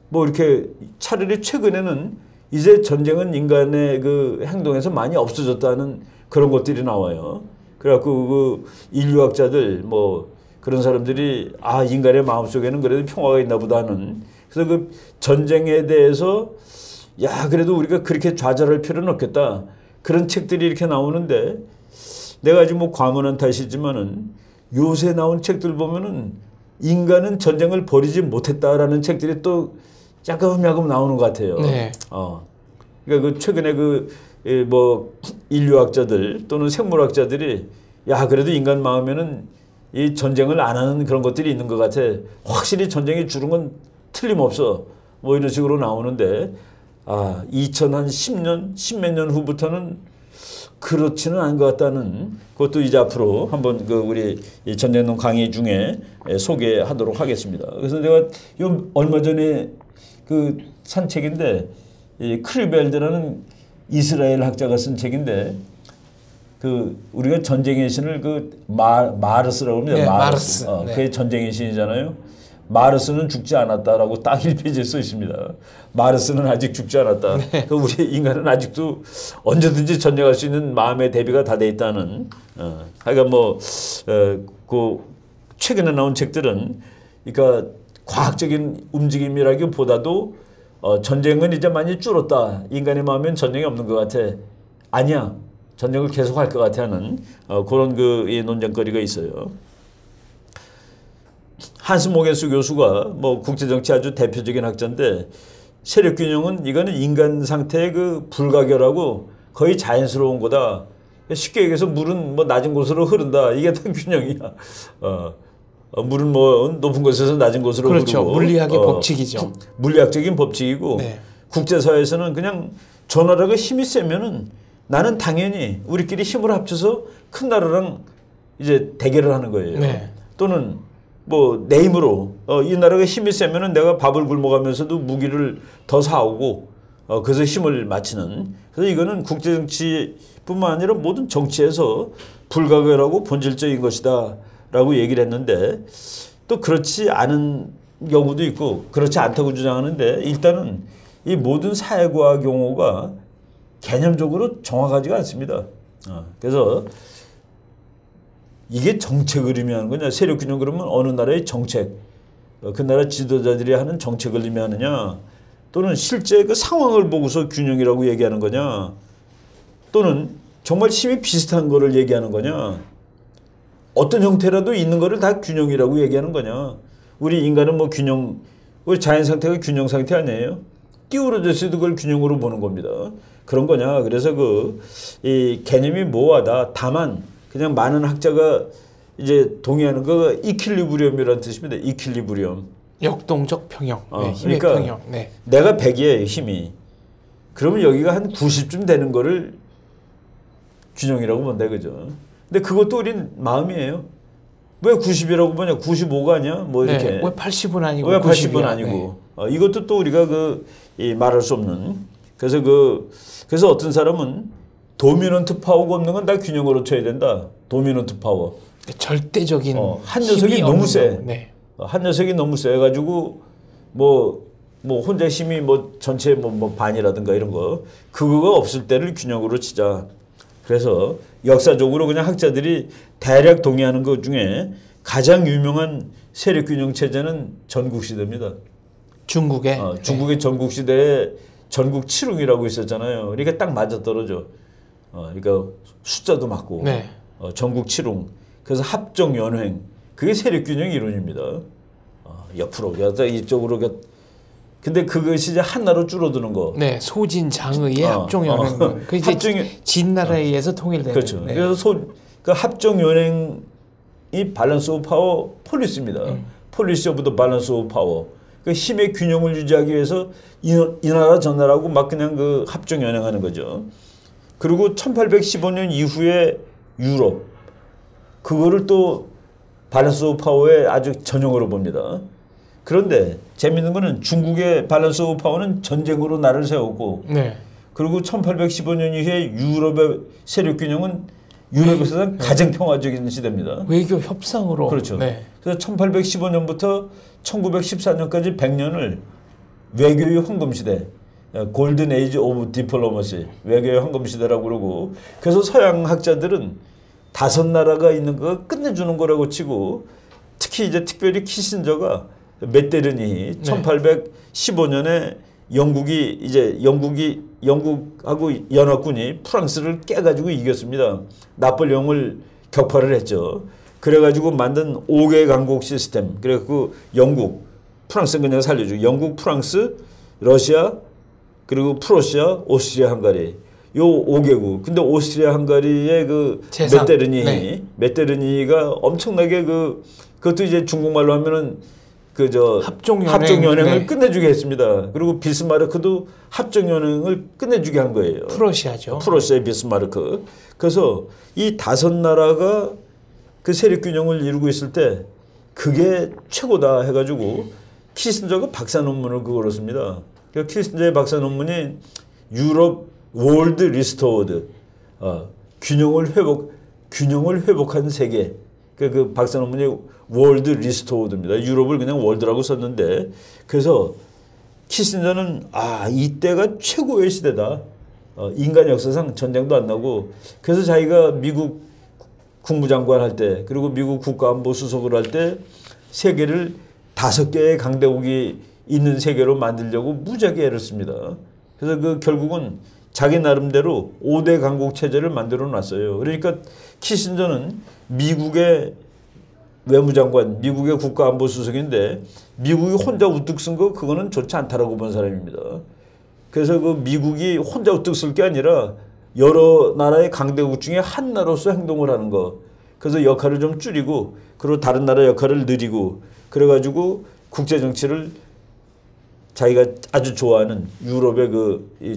뭐 이렇게 차라리 최근에는 이제 전쟁은 인간의 그 행동에서 많이 없어졌다는 그런 것들이 나와요. 그래갖고 그 인류학자들 뭐 그런 사람들이 인간의 마음속에는 그래도 평화가 있나 보다 하는, 그래서 그 전쟁에 대해서 그래도 우리가 그렇게 좌절할 필요는 없겠다. 그런 책들이 이렇게 나오는데 내가 아직 뭐 과문한 탓이지만은 요새 나온 책들 보면은 인간은 전쟁을 벌이지 못했다라는 책들이 또 야금야금 나오는 것 같아요. 네. 그러니까 그 최근에 뭐 인류학자들 또는 생물학자들이 그래도 인간 마음에는 이 전쟁을 안 하는 그런 것들이 있는 것 같아. 확실히 전쟁이 줄은 건 틀림없어. 뭐 이런 식으로 나오는데 2010년, 10몇 년 후부터는 그렇지는 않은 것 같다는 그것도 이제 앞으로 한번 우리 이 전쟁론 강의 중에 소개하도록 하겠습니다. 그래서 내가 얼마 전에 산 책인데 이 크리벨드라는 이스라엘 학자가 쓴 책인데 우리가 전쟁의 신을 마르스라고 합니다. 네, 마르스. 네. 그게 전쟁의 신이잖아요. 마르스는 죽지 않았다라고 딱 1페이지에 써 있습니다. 마르스는 아직 죽지 않았다. 네. 우리 인간은 아직도 언제든지 전쟁할 수 있는 마음의 대비가 다 돼 있다는. 하여간 최근에 나온 책들은 그러니까 과학적인 움직임이라기보다도 전쟁은 이제 많이 줄었다. 인간의 마음엔 전쟁이 없는 것 같아. 아니야. 전쟁을 계속할 것 같아 하는 그런 이 논쟁거리가 있어요. 한스 모겐스 교수가 뭐 국제정치 아주 대표적인 학자인데 세력균형은 이거는 인간 상태의 불가결하고 거의 자연스러운 거다. 쉽게 얘기해서 물은 뭐 낮은 곳으로 흐른다. 이게 다 균형이야. 물은 뭐 높은 곳에서 낮은 곳으로 그렇죠. 흐르고. 물리학의 법칙이죠. 물리학적인 법칙이고 네. 국제사회에서는 그냥 저 나라가 힘이 세면은 나는 당연히 우리끼리 힘을 합쳐서 큰 나라랑 이제 대결을 하는 거예요. 네. 또는 뭐 내 힘으로 이 나라가 힘이 세면은 내가 밥을 굶어가면서도 무기를 더 사오고 그래서 힘을 맞추는. 그래서 이거는 국제정치뿐만 아니라 모든 정치에서 불가결하고 본질적인 것이다라고 얘기를 했는데 또 그렇지 않은 경우도 있고 그렇지 않다고 주장하는데 일단은 이 모든 사회과학 용어가 개념적으로 정확하지가 않습니다. 그래서 이게 정책을 의미하는 거냐, 세력균형 그러면 어느 나라의 정책, 그 나라 지도자들이 하는 정책을 의미하느냐, 또는 실제 그 상황을 보고서 균형이라고 얘기하는 거냐, 또는 정말 힘이 비슷한 거를 얘기하는 거냐, 어떤 형태라도 있는 거를 다 균형이라고 얘기하는 거냐. 우리 인간은 뭐 균형, 우리 자연 상태가 균형 상태 아니에요? 끼우러졌어도 그걸 균형으로 보는 겁니다. 그런 거냐. 그래서 이 개념이 모호하다. 다만 그냥 많은 학자가 이제 동의하는 거 이퀄리브리엄이라는 뜻입니다. 이퀄리브리엄. 역동적 평형. 네, 힘의 그러니까 평형. 네. 내가 100이에요, 힘이. 그러면 여기가 한 90쯤 되는 거를 균형이라고 본다, 그죠? 근데 그것도 우린 마음이에요. 왜 90이라고 보냐? 95가 아니야? 뭐 이렇게. 네. 왜 80은 아니고 왜 80은 90이야? 아니고. 네. 이것도 또 우리가 말할 수 없는. 그래서 어떤 사람은 도미넌트 파워가 없는 건 다 균형으로 쳐야 된다. 도미넌트 파워. 절대적인 한 녀석이 너무 세. 네. 한 녀석이 너무 세가지고 뭐 혼자 힘이 뭐 전체 뭐 반이라든가 이런 거 그거가 없을 때를 균형으로 치자. 그래서 역사적으로 그냥 학자들이 대략 동의하는 것 중에 가장 유명한 세력균형 체제는 전국시대입니다. 중국의 중국의 전국시대에 전국 칠웅이라고 있었잖아요. 그러니까 딱 맞아떨어져. 그러니까 숫자도 맞고 네. 전국 칠웅. 그래서 합정연횡. 그게 세력균형 이론입니다. 옆으로 이쪽으로. 근데 그것이 이제 하나로 줄어드는 거. 네, 소진장의의 합종연횡론. 그 이제 진나라에 의해서 통일되는. 그렇죠. 네. 그래서 그 합종연횡이 밸런스 오브 파워 폴리스입니다. 폴리시 오브 더 밸런스 오브 파워. 그 힘의 균형을 유지하기 위해서 이 나라 저 나라하고 막 그냥 합종연횡하는 거죠. 그리고 1815년 이후에 유럽 그거를 또 밸런스 오브 파워의 아주 전형으로 봅니다. 그런데 재밌는 거는 중국의 밸런스 오브 파워는 전쟁으로 나를 세웠고 네. 그리고 1815년 이후에 유럽의 세력 균형은 유럽에서는 가장 평화적인 시대입니다. 외교 협상으로. 그렇죠. 네. 그래서 1815년부터 1914년까지 100년을 외교의 황금 시대, 골든 에이지 오브 디플로머시, 외교의 황금 시대라고 그러고, 그래서 서양 학자들은 5나라가 있는 거 끝내주는 거라고 치고, 특히 이제 특별히 키신저가 메테르니 1815년에 영국하고 연합군이 프랑스를 깨가지고 이겼습니다. 나폴레옹을 격파를 했죠. 그래가지고 만든 5개 강국 시스템. 그래갖고 영국, 프랑스는 그냥 살려주고 영국, 프랑스, 러시아, 그리고 프로시아, 오스트리아, 헝가리. 요 5개국. 근데 오스트리아, 헝가리의 그 메테르니가 엄청나게 그것도 이제 중국말로 하면은 합종연행을 끝내주게 했습니다. 그리고 비스마르크도 합종연행을 끝내주게 한 거예요. 프러시아죠. 프러시아의 비스마르크. 그래서 이 5나라가 그 세력균형을 이루고 있을 때 그게 최고다 해가지고 키신저가 박사 논문을 그걸로 씁니다. 그러니까 키신저의 박사 논문이 유럽 월드 리스토어드, 균형을 회복한 세계. 그 박사 논문이 월드 리스토어드입니다. 유럽을 그냥 월드라고 썼는데, 그래서 키신저는 이때가 최고의 시대다. 인간 역사상 전쟁도 안 나고, 그래서 자기가 미국 국무장관 할 때, 그리고 미국 국가안보 수석을 할 때 세계를 5개의 강대국이 있는 세계로 만들려고 무지하게 애를 씁니다. 그래서 결국은 자기 나름대로 5대 강국 체제를 만들어 놨어요. 그러니까 키신저는 미국의 외무장관, 미국의 국가안보수석인데 미국이 혼자 우뚝 쓴 거 그거는 좋지 않다라고 본 사람입니다. 그래서 그 미국이 혼자 우뚝 쓸 게 아니라 여러 나라의 강대국 중에 한 나라로서 행동을 하는 거. 그래서 역할을 좀 줄이고, 그리고 다른 나라 역할을 늘리고, 그래가지고 국제 정치를 자기가 아주 좋아하는 유럽의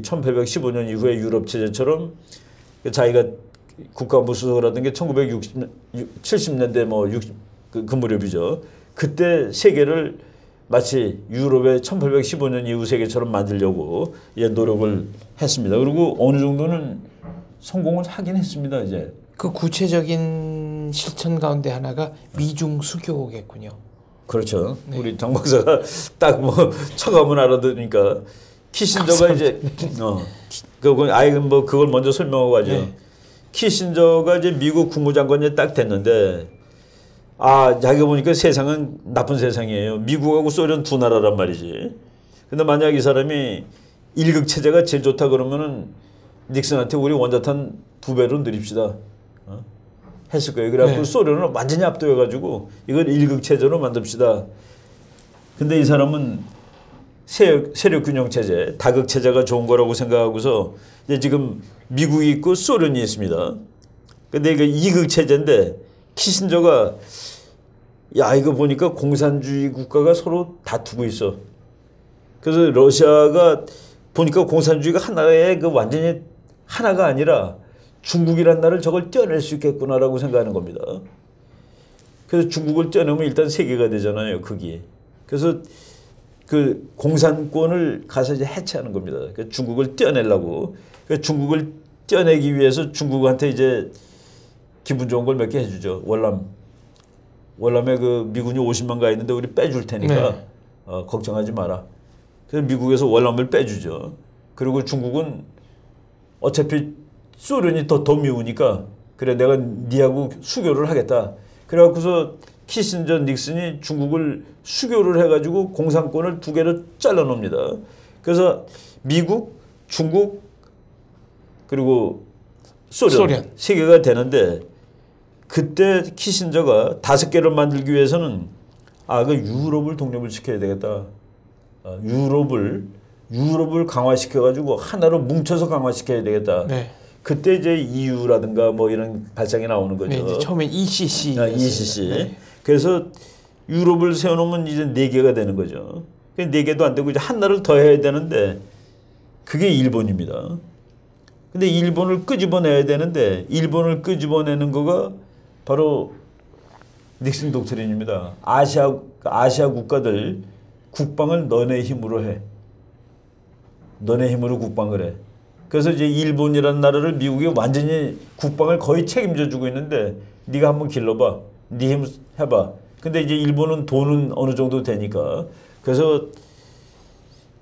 1815년 이후의 유럽 체제처럼 자기가 국가안보 수석을 하던 게 1970년대 그 무렵이죠. 그때 세계를 마치 유럽의 1815년 이후 세계처럼 만들려고 이제 노력을 했습니다. 그리고 어느 정도는 성공을 하긴 했습니다. 이제 그 구체적인 실천 가운데 하나가 미중 수교겠군요. 그렇죠. 네. 우리 장 박사가 딱 쳐가면 알아들으니까 키신저가 이제 그걸 먼저 설명하고 하죠. 네. 키신저가 이제 미국 국무장관이 딱 됐는데, 자기가 보니까 세상은 나쁜 세상이에요. 미국하고 소련 2나라란 말이지. 근데 만약 이 사람이 1극 체제가 제일 좋다 그러면은 닉슨한테 우리 원자탄 2배로 늘립시다. 했을 거예요. 그래갖고 소련을 완전히 압도해가지고 이걸 1극 체제로 만듭시다. 근데 이 사람은 세력 균형 체제, 다극 체제가 좋은 거라고 생각하고서 이제 지금 미국이 있고 소련이 있습니다. 근데 이게 2극 체제인데 키신저가 이거 보니까 공산주의 국가가 서로 다투고 있어. 그래서 러시아가 보니까 공산주의가 하나의 완전히 하나가 아니라 중국이란 나라를 저걸 떼어낼 수 있겠구나라고 생각하는 겁니다. 그래서 중국을 떼어내면 일단 세계가 되잖아요, 크기. 그래서 그 공산권을 가서 이제 해체하는 겁니다. 그러니까 중국을 떼어내려고. 그러니까 중국을 떼어내기 위해서 중국한테 이제 기분 좋은 걸 몇 개 해주죠. 월남에 미군이 50만 가 있는데 우리 빼줄 테니까 걱정하지 마라. 그래서 미국에서 월남을 빼주죠. 그리고 중국은 어차피 소련이 더 미우니까 그래 내가 니하고 수교를 하겠다. 그래갖고서 키신저 닉슨이 중국을 수교를 해가지고 공산권을 2개로 잘라놓습니다. 그래서 미국, 중국 그리고 소련 3개가 되는데, 그때 키신저가 5개를 만들기 위해서는 유럽을 독립을 시켜야 되겠다. 유럽을 강화시켜가지고 하나로 뭉쳐서 강화시켜야 되겠다. 네. 그때 이제 EU라든가 이런 발상이 나오는 거죠. 네, 이제 처음에 ECC. ECC. 네. 그래서 유럽을 세워놓으면 이제 4개가 되는 거죠. 4개도 안 되고 이제 하나를 더 해야 되는데 그게 일본입니다. 근데 일본을 끄집어내야 되는데 일본을 끄집어내는 거가 바로 닉슨 독트린입니다. 아시아 국가들 국방을 너네 힘으로 해. 너네 힘으로 국방을 해. 그래서 이제 일본이라는 나라를 미국이 완전히 국방을 거의 책임져 주고 있는데 네가 한번 길러봐. 네 힘 해봐. 근데 이제 일본은 돈은 어느 정도 되니까 그래서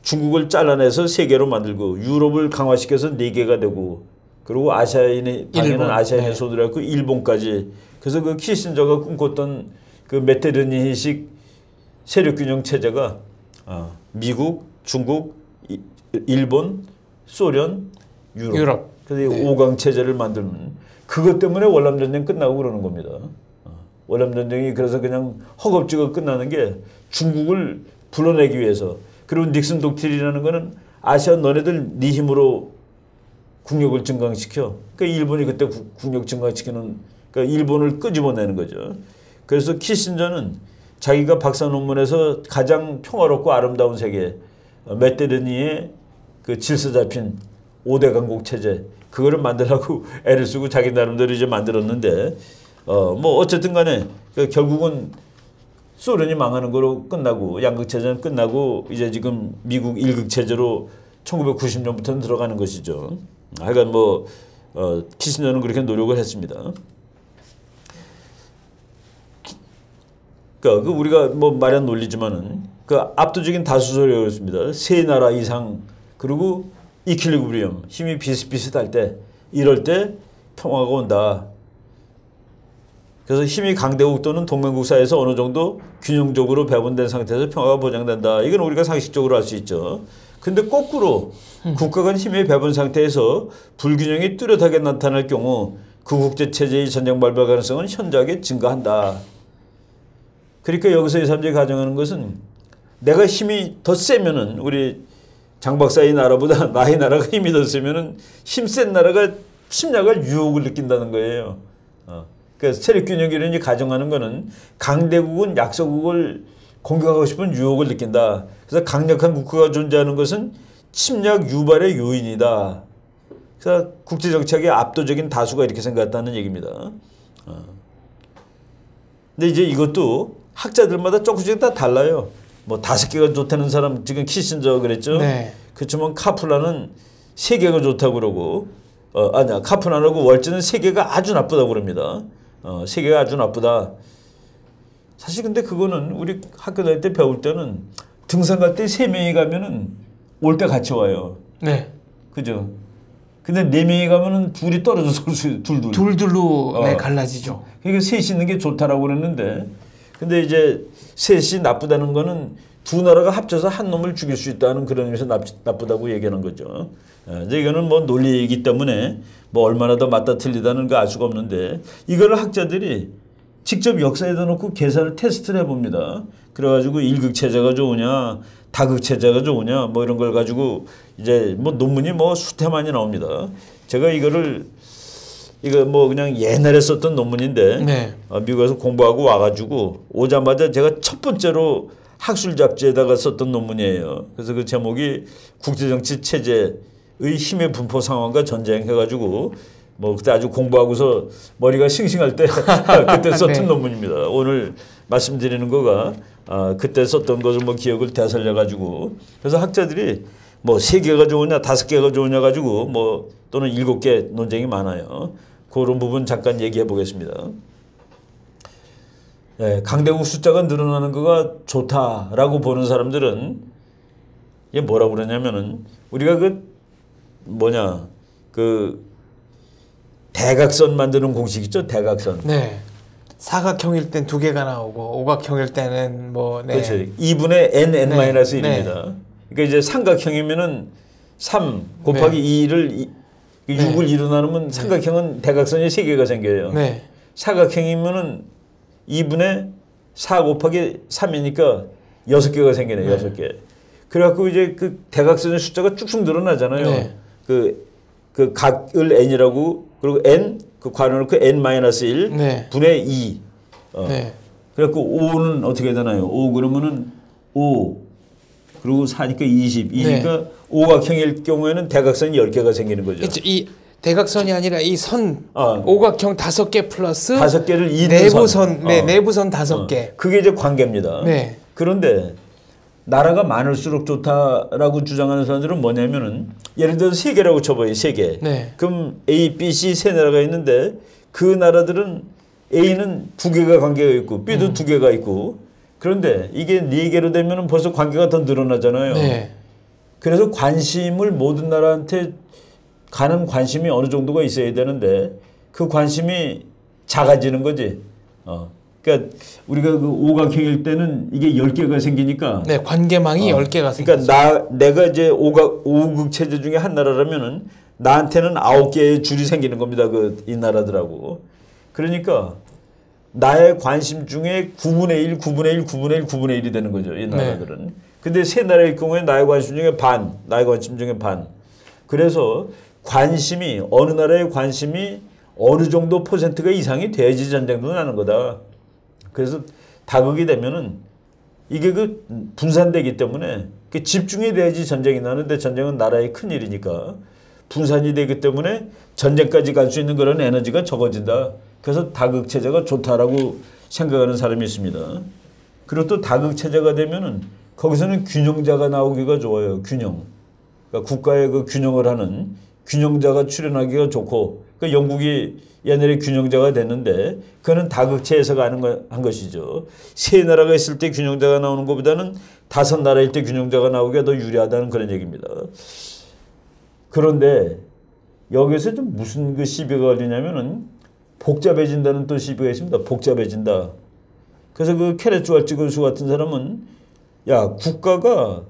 중국을 잘라내서 3개로 만들고 유럽을 강화시켜서 4개가 되고 그리고 아시아인의 당연한 아시아인의 손으로 했고 일본까지. 그래서 그 키신저가 꿈꿨던 그 메테르니식 세력균형 체제가 미국, 중국, 일본, 소련, 유럽. 그래서 5강 체제를 만드는 그것 때문에 월남전쟁 끝나고 그러는 겁니다. 월남전쟁이 그래서 그냥 허겁지겁 끝나는 게 중국을 불러내기 위해서. 그리고 닉슨 독트린이라는 거는 아시아 너네들 네 힘으로 국력을 증강시켜. 그러니까 일본이 그때 국력 증강시키는 그러니까 일본을 끄집어내는 거죠. 그래서 키신저는 자기가 박사 논문에서 가장 평화롭고 아름다운 세계 메테르니의 그 질서 잡힌 5대 강국 체제 그거를 만들라고 애를 쓰고 자기 나름대로 이제 만들었는데 뭐 어쨌든 간에 결국은 소련이 망하는 거로 끝나고 양극 체제는 끝나고 이제 지금 미국 1극 체제로 1990년부터는 들어가는 것이죠. 하여간 뭐 키신저는 그렇게 노력을 했습니다. 그러니까 우리가 뭐 말한 논리지만은 그 압도적인 다수 소리가 그렇습니다. 3나라 이상 그리고 이퀄리브리엄 힘이 비슷비슷할 때 이럴 때 평화가 온다. 그래서 힘이 강대국 또는 동맹국 사이에서 어느 정도 균형적으로 배분된 상태에서 평화가 보장된다. 이건 우리가 상식적으로 알 수 있죠. 근데 거꾸로 국가 간 힘의 배분 상태에서 불균형이 뚜렷하게 나타날 경우 그 국제체제의 전쟁 발발 가능성은 현저하게 증가한다. 그러니까 여기서 이 사람들이 가정하는 것은 내가 힘이 더 세면은 우리 장 박사의 나라보다 나의 나라가 힘이 더 세면은 힘센 나라가 침략할 유혹을 느낀다는 거예요. 그러니까 세력균형이라는 가정하는 거는 강대국은 약소국을 공격하고 싶은 유혹을 느낀다. 그래서 강력한 국가가 존재하는 것은 침략 유발의 요인이다. 그래서 국제정책의 압도적인 다수가 이렇게 생각했다는 얘기입니다. 근데 이제 이것도 학자들마다 조금씩 다 달라요. 뭐 5개가 좋다는 사람 지금 키신저 그랬죠. 네. 그렇지만 카플라는 3개가 좋다고 그러고 아니야 카플라하고 월즈는 3개가 아주 나쁘다고 그럽니다. 3개가 아주 나쁘다. 사실 근데 그거는 우리 학교 다닐 때 배울 때는 등산 갈 때 3명이 가면은 올 때 같이 와요. 네. 그죠? 근데 4명이 가면은 둘이 떨어져서 둘. 둘둘로 네, 갈라지죠. 그러니까 셋이 있는 게 좋다라고 그랬는데 근데 이제 셋이 나쁘다는 거는 두 나라가 합쳐서 한 놈을 죽일 수 있다는 그런 의미에서 나쁘다고 얘기하는 거죠. 이제 이거는 뭐 논리이기 때문에 뭐 얼마나 더 맞다 틀리다는 거 알 수가 없는데 이거를 학자들이 직접 역사에다 놓고 계산을 테스트를 해봅니다. 그래가지고 1극 체제가 좋으냐 다극 체제가 좋으냐 뭐 이런 걸 가지고 이제 뭐 논문이 뭐 수태만이 나옵니다. 제가 이거 뭐 그냥 옛날에 썼던 논문인데 네. 미국에서 공부하고 와가지고 오자마자 제가 첫 번째로 학술 잡지에다가 썼던 논문이에요. 그래서 그 제목이 국제정치 체제의 힘의 분포 상황과 전쟁 해가지고 뭐 그때 아주 공부하고서 머리가 싱싱할 때 그때 썼던 네. 논문입니다. 오늘 말씀드리는 거가 그때 썼던 것을 뭐 기억을 되살려가지고 그래서 학자들이 뭐 3개가 좋으냐 5개가 좋으냐 가지고 뭐 또는 7개 논쟁이 많아요. 그런 부분 잠깐 얘기해 보겠습니다. 네, 강대국 숫자가 늘어나는 거가 좋다라고 보는 사람들은 이게 뭐라고 그러냐면은 우리가 대각선 만드는 공식 있죠? 대각선. 네. 사각형일 땐 2개가 나오고 오각형일 때는 뭐 네. 그렇죠. 2분의 n-1입니다. 네. 그러니까 이제 삼각형이면은 3 곱하기 네. 2를 6을 네. 이루나누면 삼각형은 대각선이 3개가 생겨요. 네. 사각형이면은 2분의 4 곱하기 3이니까 6개가 생기네요. 네. 6개. 그래갖고 이제 그 대각선의 숫자가 쭉쭉 늘어나잖아요. 네. 그 각을 n이라고 그리고 n 그 괄호놓고 n-1 네. 분의 2. 네. 그래갖고 5는 어떻게 되나요? 5 그러면은 5 그리고 4니까 20. 2니까 네. 오각형일 경우에는 대각선이 10개가 생기는 거죠. 그렇죠. 이 대각선이 아니라 이 선 오각형 5개 플러스 5개를 내부선 네, 내부선 5개. 그게 이제 관계입니다. 네. 그런데 나라가 많을수록 좋다라고 주장하는 사람들은 뭐냐면은 예를 들어서 세 개라고 쳐봐요. 세 개. 네. 그럼 A, B, C 세 나라가 있는데 그 나라들은 A는 두 개가 관계가 있고 B도 두 개가 있고 그런데 이게 네 개로 되면은 벌써 관계가 더 늘어나잖아요. 네. 그래서 관심을 모든 나라한테 가는 관심이 어느 정도가 있어야 되는데 그 관심이 작아지는 거지. 그러니까 우리가 그 오각형일 때는 이게 10개가 생기니까 네, 관계망이 10개가 생기죠. 그러니까 내가 이제 오극 체제 중에 한 나라라면은 나한테는 9개의 줄이 생기는 겁니다. 이 나라들하고. 그러니까 나의 관심 중에 9분의 1, 9분의 1, 9분의 1, 9분의 1이 되는 거죠. 이 나라들은. 네. 근데 세 나라의 경우에 나의 관심 중에 반, 나의 관심 중에 반. 그래서 관심이 어느 나라의 관심이 어느 정도 퍼센트가 이상이 돼야지 전쟁도 나는 거다. 그래서 다극이 되면은 이게 그 분산되기 때문에 집중이 돼야지 전쟁이 나는데 전쟁은 나라의 큰 일이니까 분산이 되기 때문에 전쟁까지 갈 수 있는 그런 에너지가 적어진다. 그래서 다극 체제가 좋다라고 생각하는 사람이 있습니다. 그리고 또 다극 체제가 되면은 거기서는 균형자가 나오기가 좋아요. 균형. 그러니까 국가의 그 균형을 하는 균형자가 출현하기가 좋고 그 영국이 옛날에 균형자가 됐는데 그거는 다극체에서 한 것이죠. 세 나라가 있을 때 균형자가 나오는 것보다는 5나라일 때 균형자가 나오기가 더 유리하다는 그런 얘기입니다. 그런데 여기서 좀 무슨 그 시비가 걸리냐면은 복잡해진다는 또 시비가 있습니다. 복잡해진다. 그래서 그 케네스 왈츠 교수 같은 사람은 야 국가가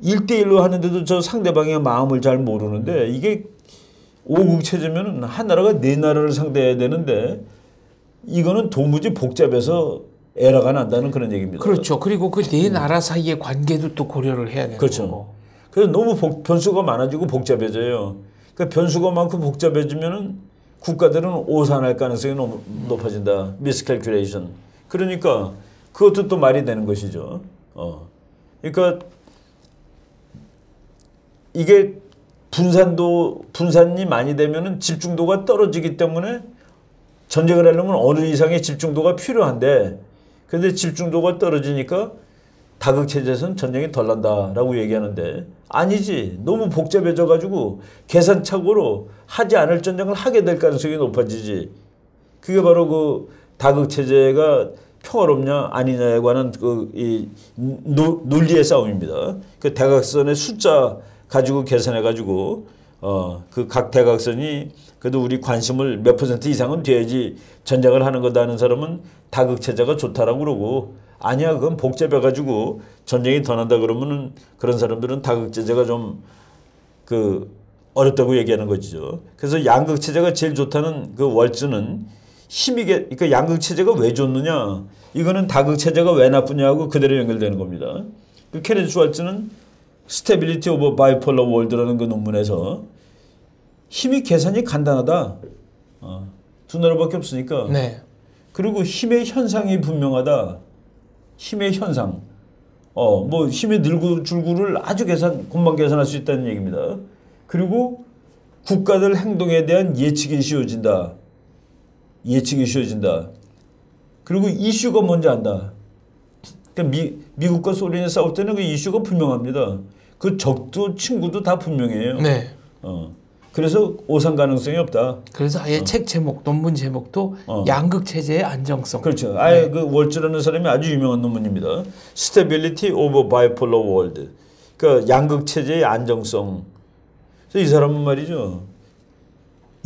1대1로 하는데도 저 상대방의 마음을 잘 모르는데 이게 5국 체제면은 한 나라가 4나라를 상대해야 되는데 이거는 도무지 복잡해서 에러가 난다는 그런 얘기입니다. 그렇죠. 그리고 그 4나라 사이의 관계도 또 고려를 해야 되는 그렇죠. 거고. 그래서 너무 변수가 많아지고 복잡해져요. 그러니까 변수가 많고 복잡해지면은 국가들은 오산할 가능성이 너무 높아진다. 미스캘큘레이션. 그러니까 그것도 또 말이 되는 것이죠. 그러니까 이게 분산이 많이 되면은 집중도가 떨어지기 때문에 전쟁을 하려면 어느 이상의 집중도가 필요한데 그런데 집중도가 떨어지니까 다극체제에서는 전쟁이 덜 난다라고 얘기하는데 아니지. 너무 복잡해져 가지고 계산착오로 하지 않을 전쟁을 하게 될 가능성이 높아지지. 그게 바로 그 다극체제가 평화롭냐 아니냐에 관한 이 논리의 싸움입니다. 그 대각선의 숫자 가지고 계산해 가지고 그 각 대각선이 그래도 우리 관심을 몇 % 이상은 돼야지 전쟁을 하는 거다 하는 사람은 다극 체제가 좋다라고 그러고 아니야 그건 복잡해 가지고 전쟁이 더 난다 그러면은 그런 사람들은 다극 체제가 좀 그 어렵다고 얘기하는 거죠. 그래서 양극 체제가 제일 좋다는 그 월츠는 그러니까 양극 체제가 왜 좋느냐 이거는 다극 체제가 왜 나쁘냐고 그대로 연결되는 겁니다. 그 케네스 월츠는 스테빌리티 오브 바이폴러 월드라는 그 논문에서 힘이 계산이 간단하다. 두 나라밖에 없으니까. 네. 그리고 힘의 현상이 분명하다. 힘의 현상. 뭐 힘의 늘고 줄고를 아주 금방 계산할 수 있다는 얘기입니다. 그리고 국가들 행동에 대한 예측이 쉬워진다. 예측이 쉬워진다. 그리고 이슈가 뭔지 안다. 그러니까 미국과 소련이 싸울 때는 그 이슈가 분명합니다. 그 적도 친구도 다 분명해요. 네. 그래서 오산 가능성이 없다. 그래서 아예 책 제목, 논문 제목도 양극 체제의 안정성. 그렇죠. 아예 네. 그 월츠라는 사람이 아주 유명한 논문입니다. Stability of Bipolar World. 그러니까 양극 체제의 안정성. 그래서 이 사람은 말이죠.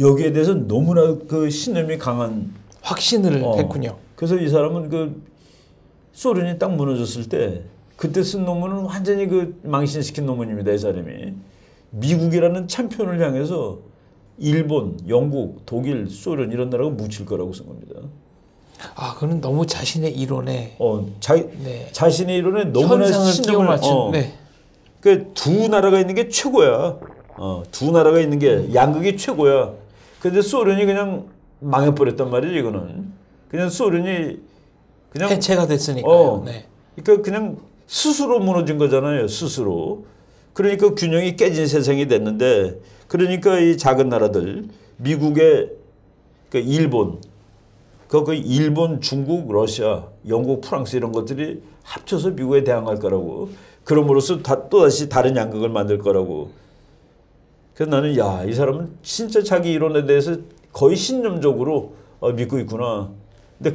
여기에 대해서 너무나 그 신념이 강한 확신을 했군요. 그래서 이 사람은 그 소련이 딱 무너졌을 때 그때 쓴 논문은 완전히 그 망신시킨 논문입니다. 이 사람이. 미국이라는 champions 향해서 일본, 영국, 독일, 소련 이런 나라가 묻힐 거라고 쓴 겁니다. 아, 그는 너무 자신의 이론에 네. 자신의 이론에 너무나 신념을 맞춘. 네. 그 두 나라가 있는 게 최고야. 두 나라가 있는 게 양극이 최고야. 근데 소련이 그냥 망해버렸단 말이지 이거는. 그냥 소련이 그냥 해체가 됐으니까요. 네. 그러니까 그냥 스스로 무너진 거잖아요. 스스로. 그러니까 균형이 깨진 세상이 됐는데 그러니까 이 작은 나라들 미국의 그 일본 그 일본, 중국, 러시아, 영국, 프랑스 이런 것들이 합쳐서 미국에 대항할 거라고. 그럼으로써 또다시 다른 양극을 만들 거라고. 그래서 나는 야, 이 사람은 진짜 자기 이론에 대해서 거의 신념적으로 믿고 있구나. 근데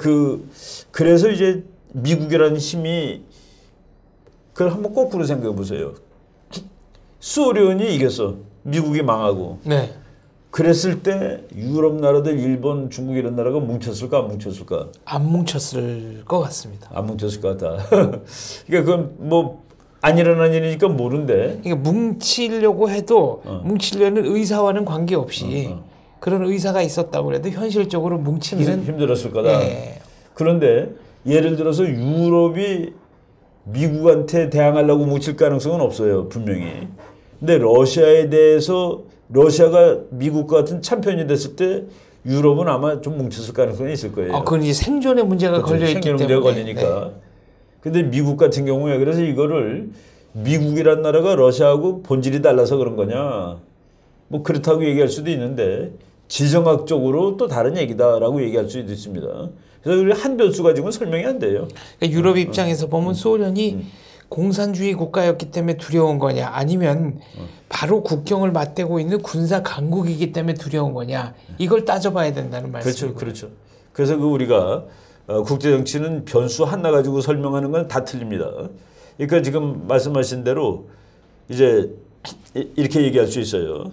그래서 이제 미국이라는 힘이 그걸 한번 거꾸로 생각해 보세요. 소련이 이겼어. 미국이 망하고. 네. 그랬을 때 유럽 나라들, 일본, 중국 이런 나라가 뭉쳤을까 안 뭉쳤을까? 안 뭉쳤을 것 같습니다. 안 뭉쳤을 것 같다. 그러니까 그건 뭐 안 일어난 일이니까 모른데. 그러니까 뭉치려고 해도 뭉치려는 의사와는 관계없이 그런 의사가 있었다고 해도 현실적으로 뭉치기는 힘들었을 거다. 네. 그런데 예를 들어서 유럽이 미국한테 대항하려고 뭉칠 가능성은 없어요. 분명히. 근데 러시아에 대해서 러시아가 미국과 같은 참편이 됐을 때 유럽은 아마 좀 뭉쳤을 가능성이 있을 거예요. 그건 이제 생존의 문제가 그렇죠. 걸려있기 때문에. 생존의 문제가 걸리니까. 네. 근데 미국 같은 경우에 그래서 이거를 미국이란 나라가 러시아하고 본질이 달라서 그런 거냐. 뭐 그렇다고 얘기할 수도 있는데 지정학적으로 또 다른 얘기다라고 얘기할 수도 있습니다. 그래서 우리 한 변수 가지고는 설명이 안 돼요. 그러니까 유럽 입장에서 보면 소련이 공산주의 국가였기 때문에 두려운 거냐 아니면 바로 국경을 맞대고 있는 군사 강국이기 때문에 두려운 거냐 이걸 따져봐야 된다는 말씀이고요. 그렇죠. 그래서 우리가 국제 정치는 변수 하나 가지고 설명하는 건 다 틀립니다. 그러니까 지금 말씀하신 대로 이제 이렇게 얘기할 수 있어요.